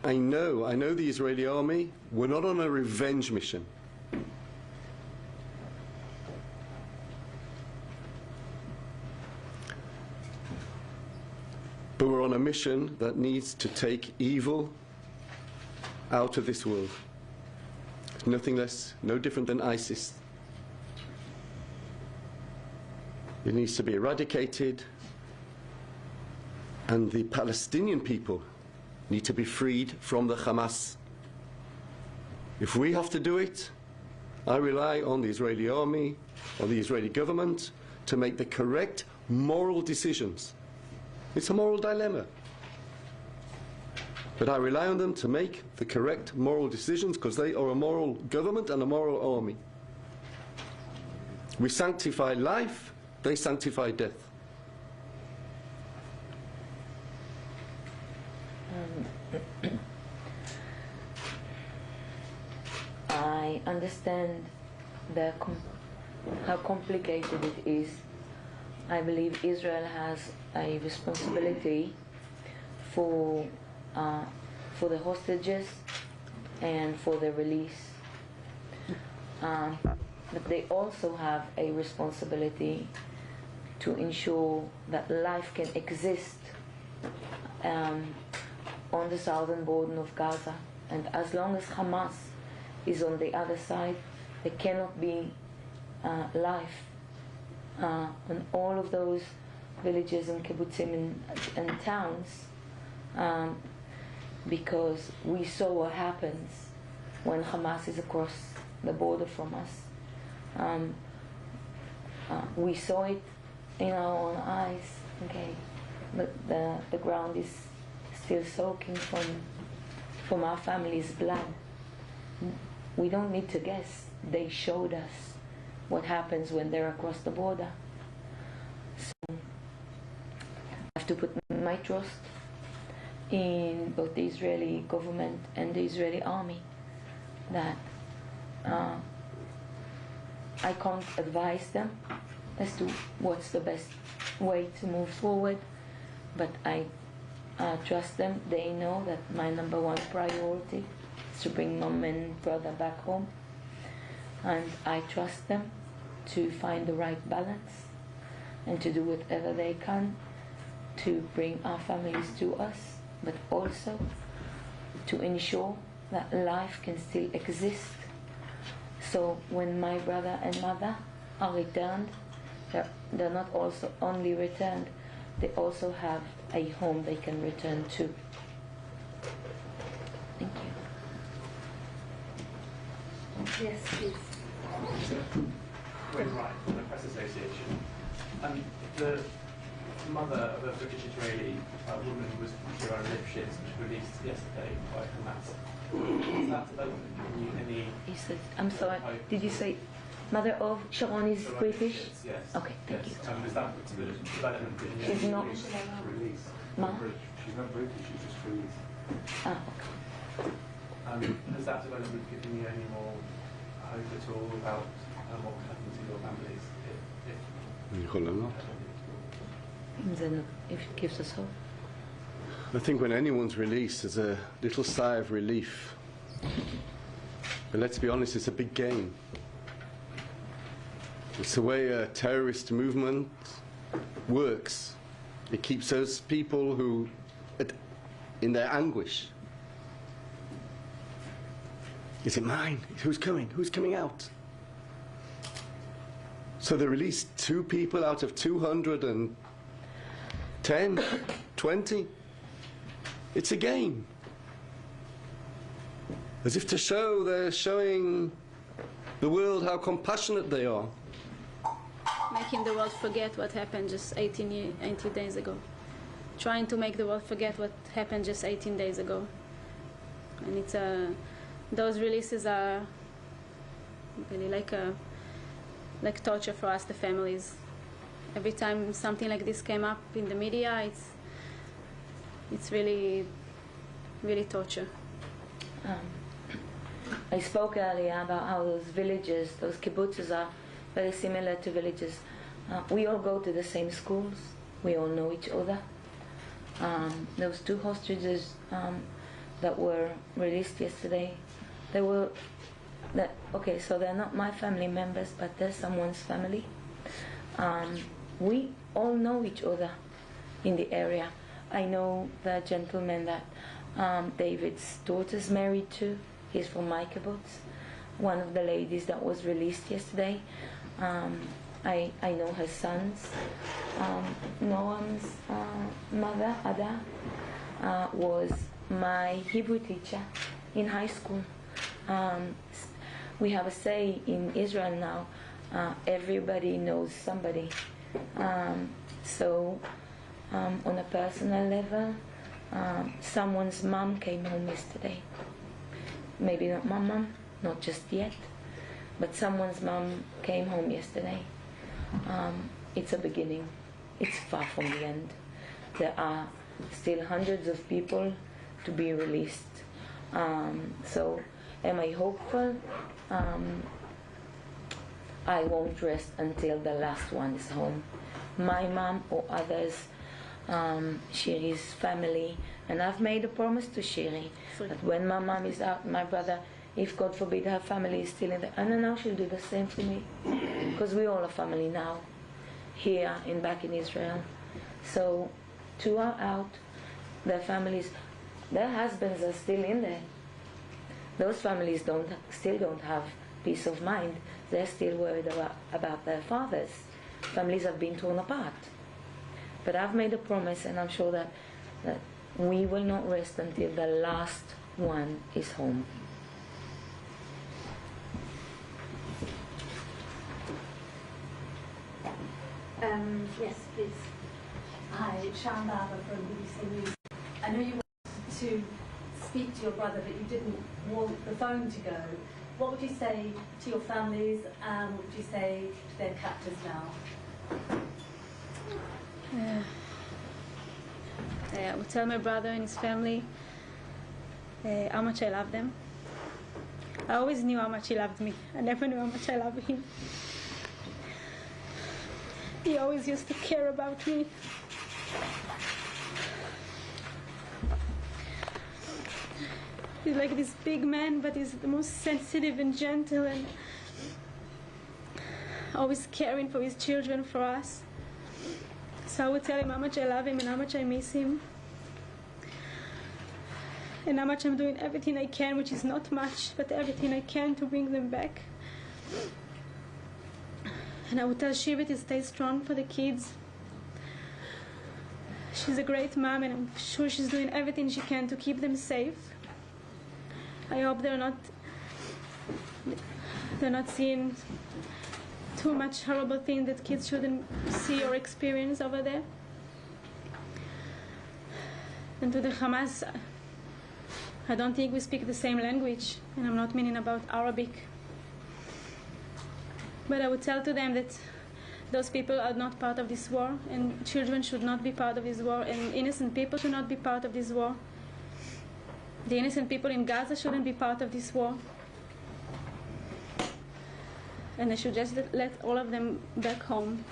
I know the Israeli army, we're not on a revenge mission. But we're on a mission that needs to take evil out of this world. Nothing less, no different than ISIS. It needs to be eradicated, and the Palestinian people need to be freed from the Hamas. If we have to do it, I rely on the Israeli army, on the Israeli government, to make the correct moral decisions. It's a moral dilemma. But I rely on them to make the correct moral decisions, because they are a moral government and a moral army. We sanctify life, they sanctify death. I understand how complicated it is. I believe Israel has a responsibility for the hostages and for their release. But they also have a responsibility to ensure that life can exist on the southern border of Gaza. And as long as Hamas is on the other side, there cannot be life on all of those villages and kibbutzim and towns, because we saw what happens when Hamas is across the border from us. We saw it in our own eyes, okay, but the ground is still soaking from our family's blood. We don't need to guess. They showed us what happens when they're across the border. So I have to put my trust in both the Israeli government and the Israeli army, that I can't advise them as to what's the best way to move forward, but I trust them. They know that my number one priority is to bring mom and brother back home, and I trust them to find the right balance and to do whatever they can to bring our families to us, but also to ensure that life can still exist. So when my brother and mother are returned, they're not also only returned, they also have a home they can return to. Thank you. Yes, please. Wayne Wright from the Press Association. The mother of a British Israeli woman who was Kira Lipschitz, which was released yesterday by Hamas. Has that development given you any... He says, I'm sorry, did you say mother of Sharon is Sharon British? Lipschitz, yes. Okay, thank you. Is that development given you She's any... not. Release. Ma? She's not British, she's just released. Ah, okay. Has that development given you any more hope at all about what could happen to your families Then if it gives us hope. I think when anyone's released, there's a little sigh of relief. But let's be honest, it's a big game. It's the way a terrorist movement works. It keeps those people who, in their anguish. Is it mine? Who's coming? Who's coming out? So they released 2 people out of 210, 20. It's a game. As if to show, they're showing the world how compassionate they are. Making the world forget what happened just 18 days ago. Trying to make the world forget what happened just 18 days ago. And it's those releases are really like torture for us, the families. Every time something like this came up in the media, it's really, really torture. I spoke earlier about how those villages, those kibbutzes are very similar to villages. We all go to the same schools. We all know each other. Those 2 hostages that were released yesterday, okay, so they're not my family members, but they're someone's family. We all know each other in the area. I know the gentleman that David's daughter's married to. He's from my kibbutz. One of the ladies that was released yesterday, I know her sons. Noam's mother, Ada, was my Hebrew teacher in high school. We have a say in Israel now, everybody knows somebody. So on a personal level, someone's mom came home yesterday. Maybe not my mom, not just yet, but someone's mom came home yesterday. It's a beginning. It's far from the end. There are still hundreds of people to be released. So am I hopeful? I won't rest until the last one is home. My mom or others, Shiri's family, and I've made a promise to Shiri that when my mom is out, my brother, if God forbid her family is still in there, and now she'll do the same for me, because we all are family now, here and back in Israel. So 2 are out, their families, their husbands are still in there. Those families still don't have peace of mind. They're still worried about their fathers. Families have been torn apart. But I've made a promise, and I'm sure that we will not rest until the last one is home. Yes, please. Hi, it's Sharon Barber from BBC News. I know you wanted to speak to your brother, but you didn't want the phone to go. What would you say to your families, and what would you say to their captors now? I would tell my brother and his family how much I love them. I always knew how much he loved me. I never knew how much I loved him. He always used to care about me. He's like this big man, but he's the most sensitive and gentle and always caring for his children, for us. So I would tell him how much I love him and how much I miss him. And how much I'm doing everything I can, which is not much, but everything I can to bring them back. And I would tell Shiva to stay strong for the kids. She's a great mom, and I'm sure she's doing everything she can to keep them safe. I hope they're not seeing too much horrible things that kids shouldn't see or experience over there. And to the Hamas, I don't think we speak the same language, and I'm not meaning about Arabic. But I would tell to them that those people are not part of this war, and children should not be part of this war, and innocent people should not be part of this war. The innocent people in Gaza shouldn't be part of this war. And they should just let all of them back home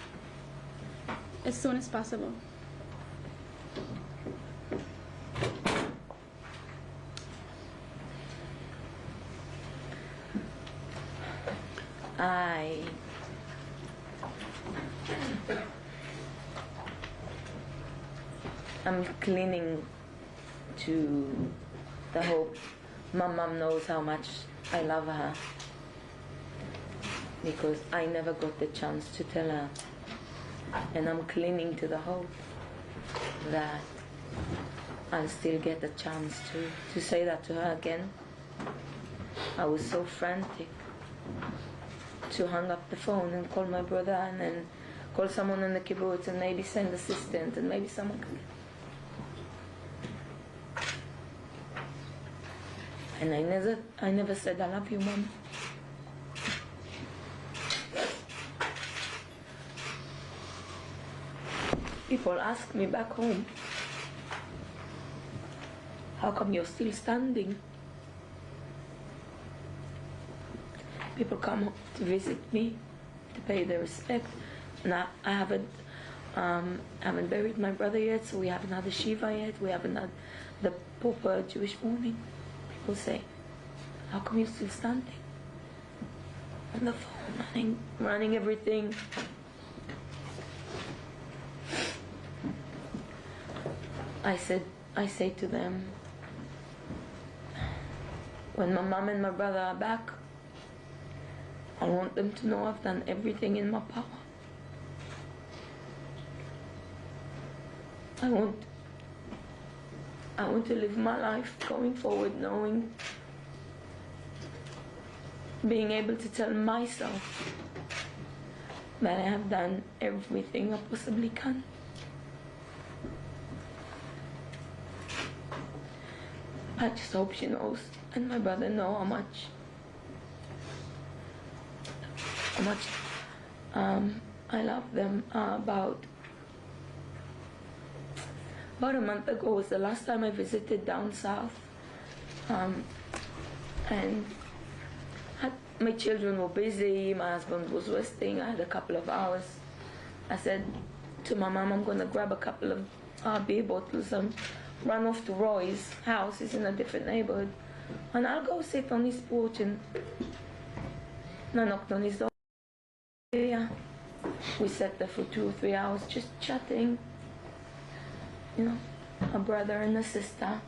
as soon as possible. I'm clinging to the hope. My mom knows how much I love her, because I never got the chance to tell her. And I'm clinging to the hope that I'll still get the chance to say that to her again. I was so frantic to hang up the phone and call my brother and then call someone in the kibbutz and maybe send assistant and maybe someone could. And I never said I love you, Mom. People ask me back home, how come you're still standing? People come to visit me, to pay their respect. And I haven't buried my brother yet, so we haven't had the Shiva yet, we haven't had the proper Jewish mourning. People say, how come you're still standing? On the phone, running everything. I say to them, when my mom and my brother are back, I want them to know I've done everything in my power. I want to live my life going forward knowing, being able to tell myself that I have done everything I possibly can. I just hope she knows, and my brother know how much I love them. About a month ago was the last time I visited down south, and my children were busy, my husband was resting, I had a couple of hours. I said to my mom, I'm going to grab a couple of beer bottles and run off to Roy's house. He's in a different neighborhood, and I'll go sit on his porch. And I knocked on his door. Yeah, we sat there for 2 or 3 hours just chatting. You know, a brother and a sister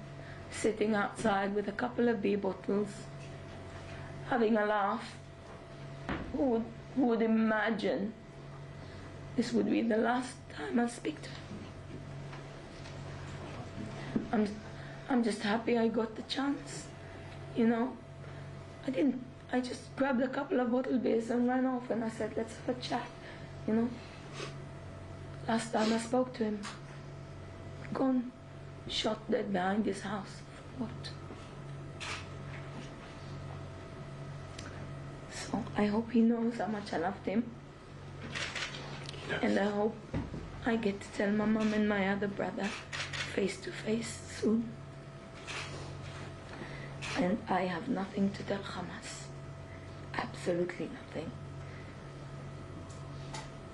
sitting outside with a couple of beer bottles, having a laugh. Who would imagine this would be the last time I speak to him? I'm just happy I got the chance, you know. I just grabbed a couple of bottle beers and ran off, and I said, let's have a chat, you know. Last time I spoke to him, gone, shot dead behind his house. For what? So I hope he knows how much I loved him. Yes. And I hope I get to tell my mom and my other brother face to face soon. And I have nothing to tell Hamas. Absolutely nothing.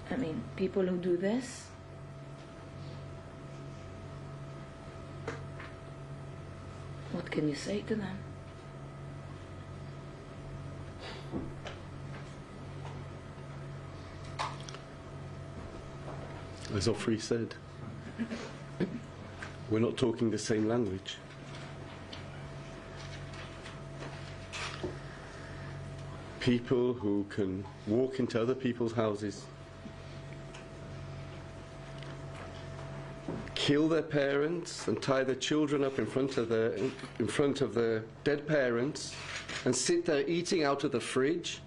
I mean, people who do this, what can you say to them? as Ofri said, we're not talking the same language. People who can walk into other people's houses, kill their parents and tie their children up in front of their dead parents and sit there eating out of the fridge.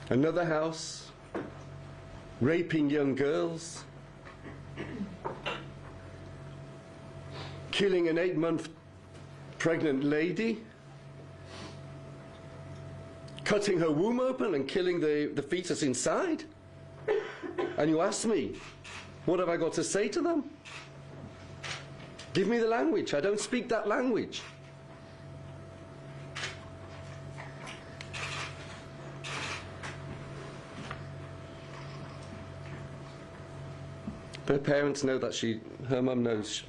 Another house, raping young girls, killing an 8-month pregnant lady, cutting her womb open and killing the fetus inside. And you ask me, what have I got to say to them? Give me the language. I don't speak that language. Their parents know that her mum knows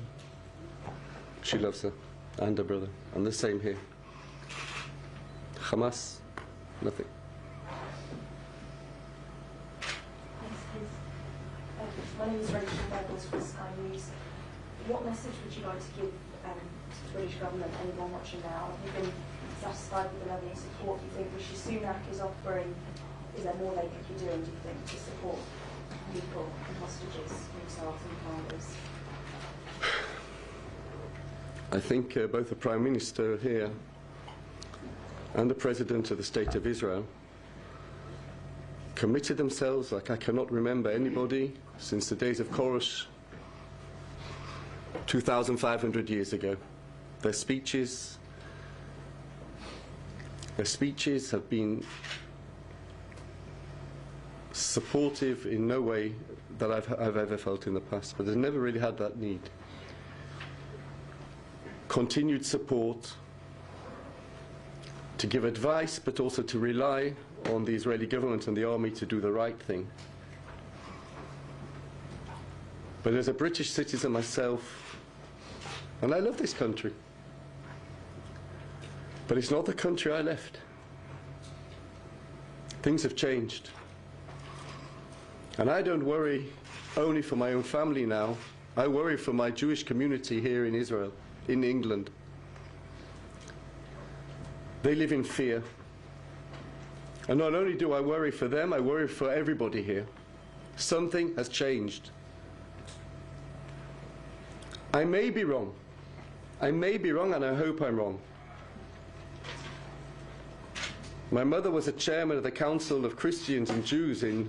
she loves her and her brother, and the same here. Hamas, nothing. My name is Rachel Beggles from Sky News. What message would you like to give to the British government, anyone watching now? Have you been satisfied with the level of support you think Rishi Sunak is offering? Is there more they could be doing, do you think, to support people and hostages, themselves and families? I think both the Prime Minister here and the President of the State of Israel committed themselves like I cannot remember anybody since the days of Koresh 2,500 years ago. Their speeches have been supportive in no way that I've ever felt in the past, but they've never really had that need. Continued support to give advice, but also to rely on the Israeli government and the army to do the right thing. But as a British citizen myself, and I love this country, but it's not the country I left. Things have changed. And I don't worry only for my own family now, I worry for my Jewish community here in Israel, in England. They live in fear. And not only do I worry for them, I worry for everybody here. Something has changed. I may be wrong. I may be wrong, and I hope I'm wrong. My mother was a chairman of the Council of Christians and Jews in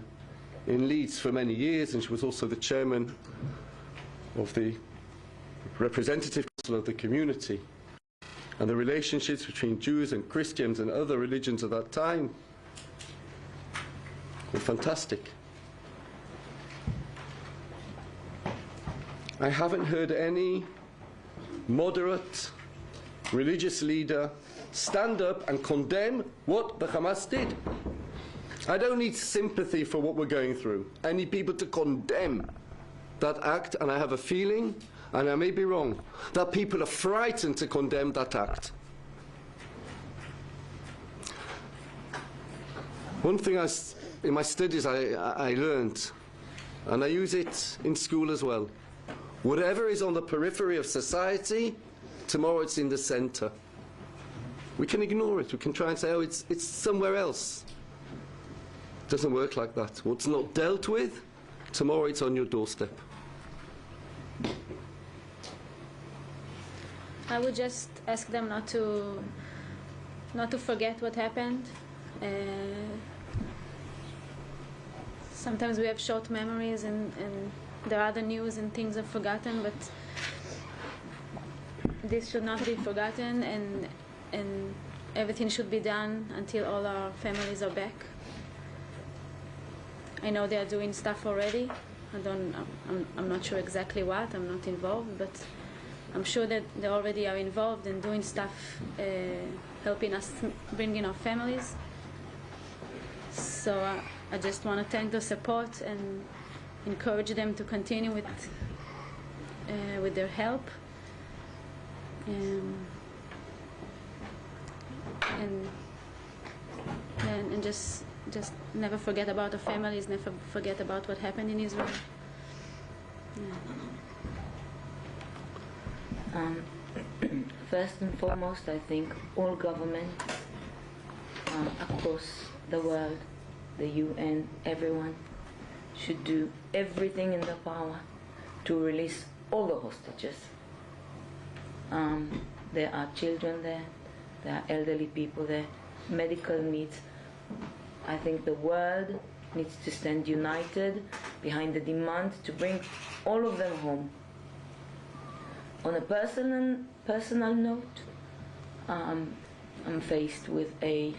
Leeds for many years, and she was also the chairman of the representative council of the community. And the relationships between Jews and Christians and other religions at that time were fantastic. I haven't heard any moderate religious leader stand up and condemn what the Hamas did. I don't need sympathy for what we're going through. I need people to condemn that act, and I have a feeling, and I may be wrong, that people are frightened to condemn that act. One thing in my studies I learned, and I use it in school as well, whatever is on the periphery of society, tomorrow it's in the center. We can ignore it. We can try and say, oh, it's somewhere else. It doesn't work like that. What's not dealt with, tomorrow it's on your doorstep. I would just ask them not to forget what happened. Sometimes we have short memories, and there are other news and things are forgotten, but this should not be forgotten, and everything should be done until all our families are back. I know they are doing stuff already. I'm not sure exactly what. I'm not involved, but I'm sure that they already are involved in doing stuff, helping us bring in our families. So I just want to thank the support and encourage them to continue with their help. And just just never forget about the families, never forget about what happened in Israel. Yeah. First and foremost, I think all governments across the world, the UN, everyone, should do everything in their power to release all the hostages. There are children there are elderly people there, medical needs. I think the world needs to stand united behind the demand to bring all of them home. On a personal note, I'm faced with a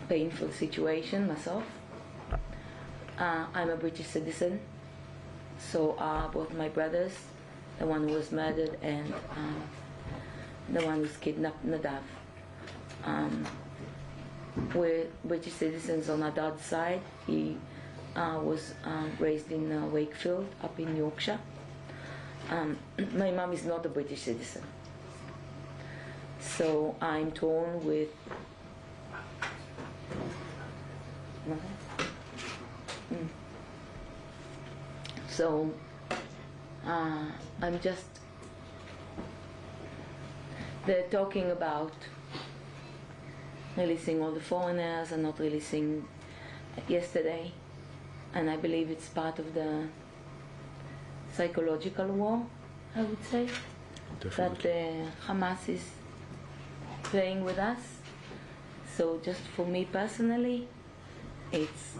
painful situation myself. I'm a British citizen, so are both my brothers, the one who was murdered and the one who's kidnapped, Nadav. We're British citizens on our dad's side. He was raised in Wakefield, up in Yorkshire. My mom is not a British citizen. So I'm torn with So I'm just, they're talking about releasing all the foreigners and not releasing yesterday, and I believe it's part of the psychological war, I would say. Definitely. That Hamas is playing with us. So just for me personally, it's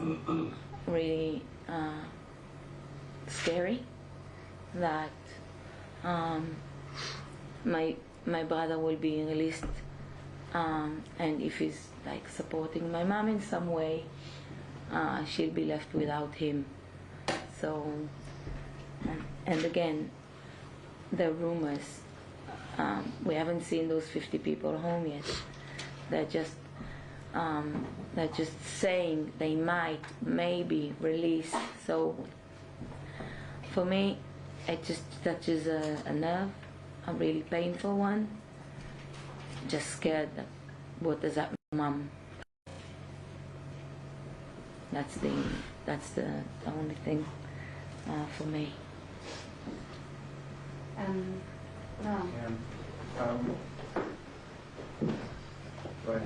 really scary that my brother will be released, and if he's like supporting my mom in some way, she'll be left without him. So, and again, the rumors, we haven't seen those 50 people home yet. They're just saying they might, maybe release. So for me, it just touches a nerve, a really painful one. Just scared that what does that mean, Mom? That's the only thing for me. No. Right.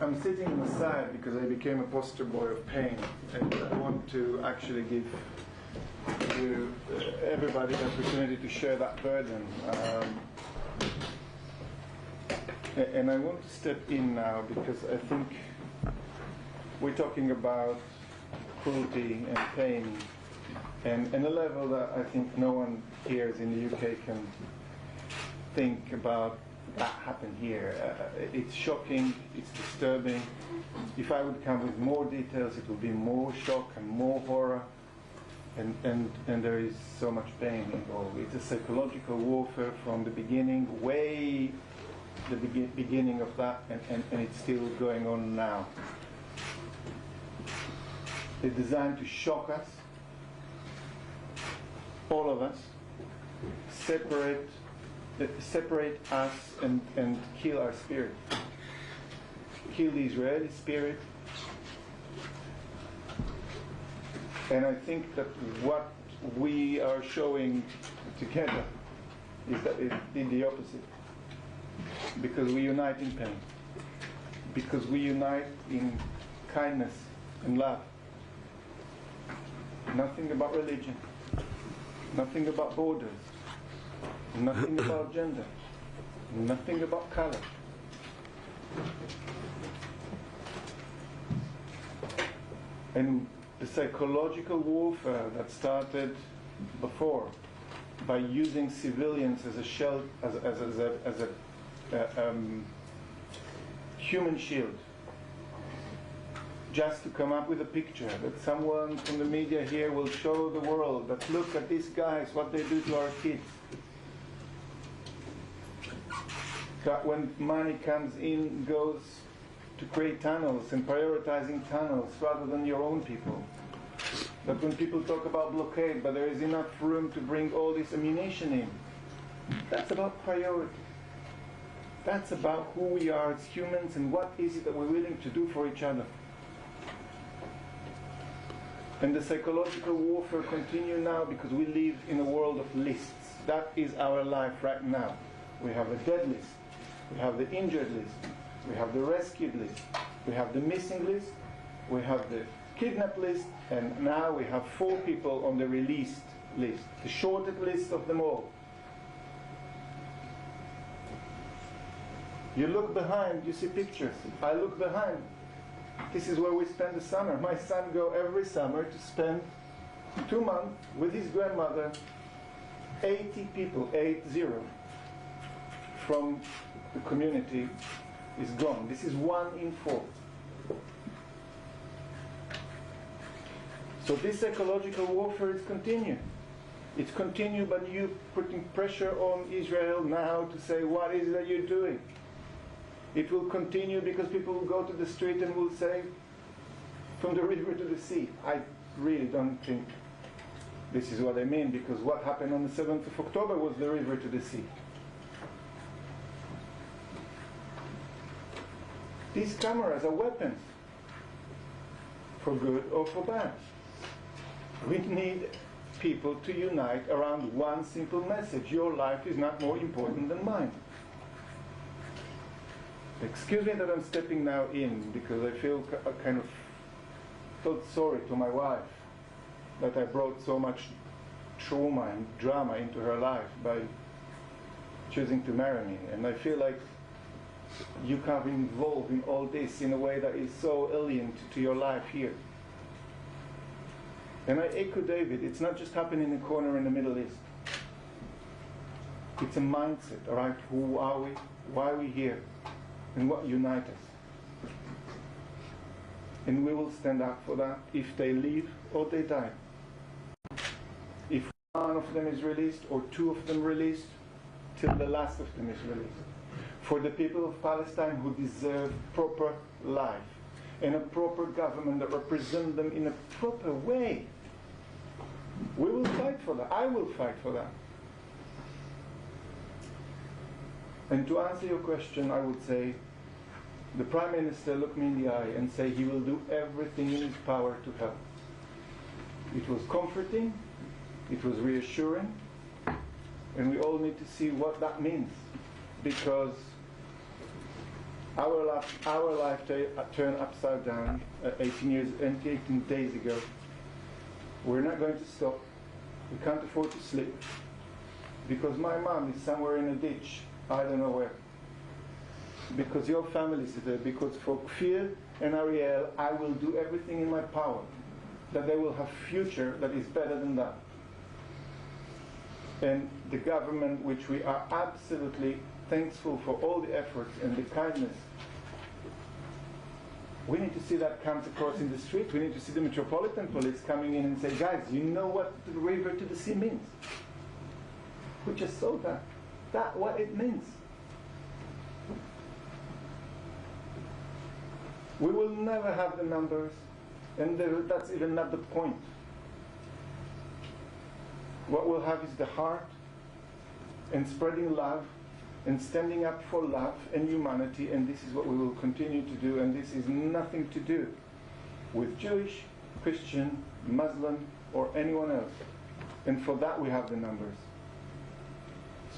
I'm sitting on the side because I became a poster boy of pain, and I want to actually give you everybody the opportunity to share that burden. And I want to step in now because I think we're talking about cruelty and pain, and a level that I think no one here in the UK can think about that happened here. It's shocking, it's disturbing. If I would come with more details, it would be more shock and more horror, and there is so much pain involved. It's a psychological warfare from the beginning, way the beginning of that, and it's still going on now. It's designed to shock us, all of us, separate us and kill our spirit. Kill the Israeli spirit. And I think that what we are showing together is that it did the opposite. Because we unite in pain. Because we unite in kindness and love. Nothing about religion. Nothing about borders. Nothing about gender. Nothing about color. And the psychological warfare that started before by using civilians as a shell, as a human shield, just to come up with a picture that someone from the media here will show the world that look at these guys, what they do to our kids. That when money comes in, goes to create tunnels and prioritizing tunnels rather than your own people. That when people talk about blockade, but there is enough room to bring all this ammunition in, that's about priority. That's about who we are as humans and what is it that we're willing to do for each other. And the psychological warfare continues now because we live in a world of lists. That is our life right now. We have a dead list. We have the injured list. We have the rescued list. We have the missing list. We have the kidnap list. And now we have 4 people on the released list. The shortest list of them all. You look behind, you see pictures. I look behind. This is where we spend the summer. My son goes every summer to spend 2 months with his grandmother. 80 people, 80, from the community is gone. This is 1 in 4. So this psychological warfare is continued. It's continued by you putting pressure on Israel now to say, what is it that you're doing? It will continue because people will go to the street and will say, from the river to the sea. I really don't think this is what I mean, because what happened on the 7th of October was the river to the sea. These cameras are weapons, for good or for bad. We need people to unite around one simple message. Your life is not more important than mine. Excuse me that I'm stepping now in, because I feel felt sorry to my wife that I brought so much trauma and drama into her life by choosing to marry me. And I feel like you can't be involved in all this in a way that is so alien to your life here. And I echo David, it's not just happening in a corner in the Middle East. It's a mindset, all right? Who are we? Why are we here? And what unites us? And we will stand up for that if they leave or they die. If one of them is released or 2 of them released, till the last of them is released. For the people of Palestine who deserve proper life and a proper government that represents them in a proper way. We will fight for that. I will fight for that. And to answer your question, I would say, the Prime Minister looked me in the eye and say he will do everything in his power to help. It was comforting, it was reassuring, and we all need to see what that means, because our life turned upside down 18 days ago. We're not going to stop. We can't afford to sleep, because my mom is somewhere in a ditch, I don't know where. Because your family is there, because for Kfir and Ariel, I will do everything in my power that they will have a future that is better than that. And the government, which we are absolutely thankful for all the efforts and the kindness, we need to see that comes across in the street. We need to see the Metropolitan Police coming in and say, guys, you know what the river to the sea means? We just saw that. That's what it means. We will never have the numbers, and that's even not the point. What we'll have is the heart, and spreading love, and standing up for love and humanity, and this is what we will continue to do, and this is nothing to do with Jewish, Christian, Muslim, or anyone else. And for that we have the numbers.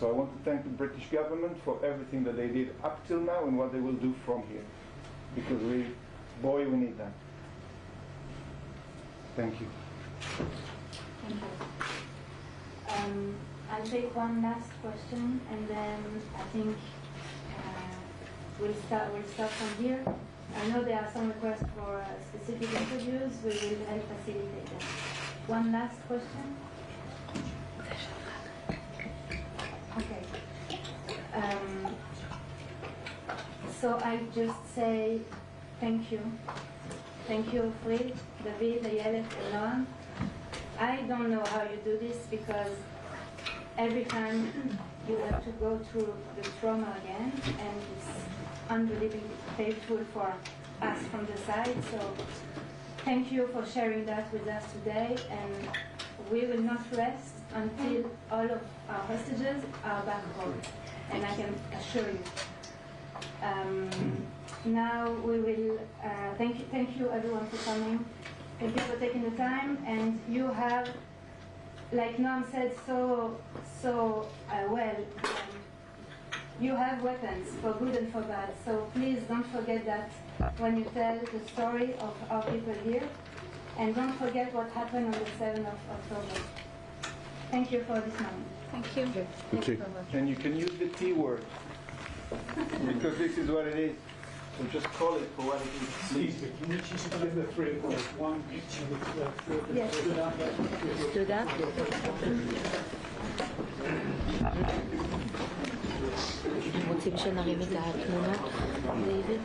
So I want to thank the British government for everything that they did up till now and what they will do from here. Because we need that. Thank you. Thank you. I'll take one last question, and then I think we'll start from here. I know there are some requests for specific interviews. We will help facilitate them. One last question. Okay. So I just say thank you. Thank you, Fred, David, Ayelet, and Noam. I don't know how you do this, because every time you have to go through the trauma again, and it's unbelievably painful for us from the side. So thank you for sharing that with us today, and we will not rest until all of our hostages are back home. And I can assure you, Now we will thank you everyone for coming. Thank you for taking the time, and you have, like Noam said so well, you have weapons for good and for bad. So please don't forget that when you tell the story of our people here, and don't forget what happened on the 7th of October. Thank you for this moment. Thank you. Thank you. And you can use the T word, because this is what it is. So just call it for what it is. Please, can you just spell the three of us? One picture with Yes. Do that. רוצים שנרים את התמונות, דיוויד?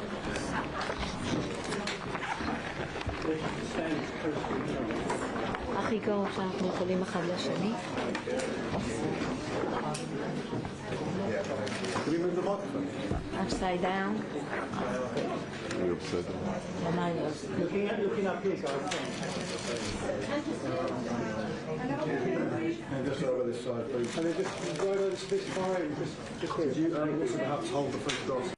הכי קרוב שאנחנו יכולים אחד לשני. Upside down. Looking up here, guys. And just over this side, please. And then just right over this fire, just here. Could you also perhaps hold the photograph?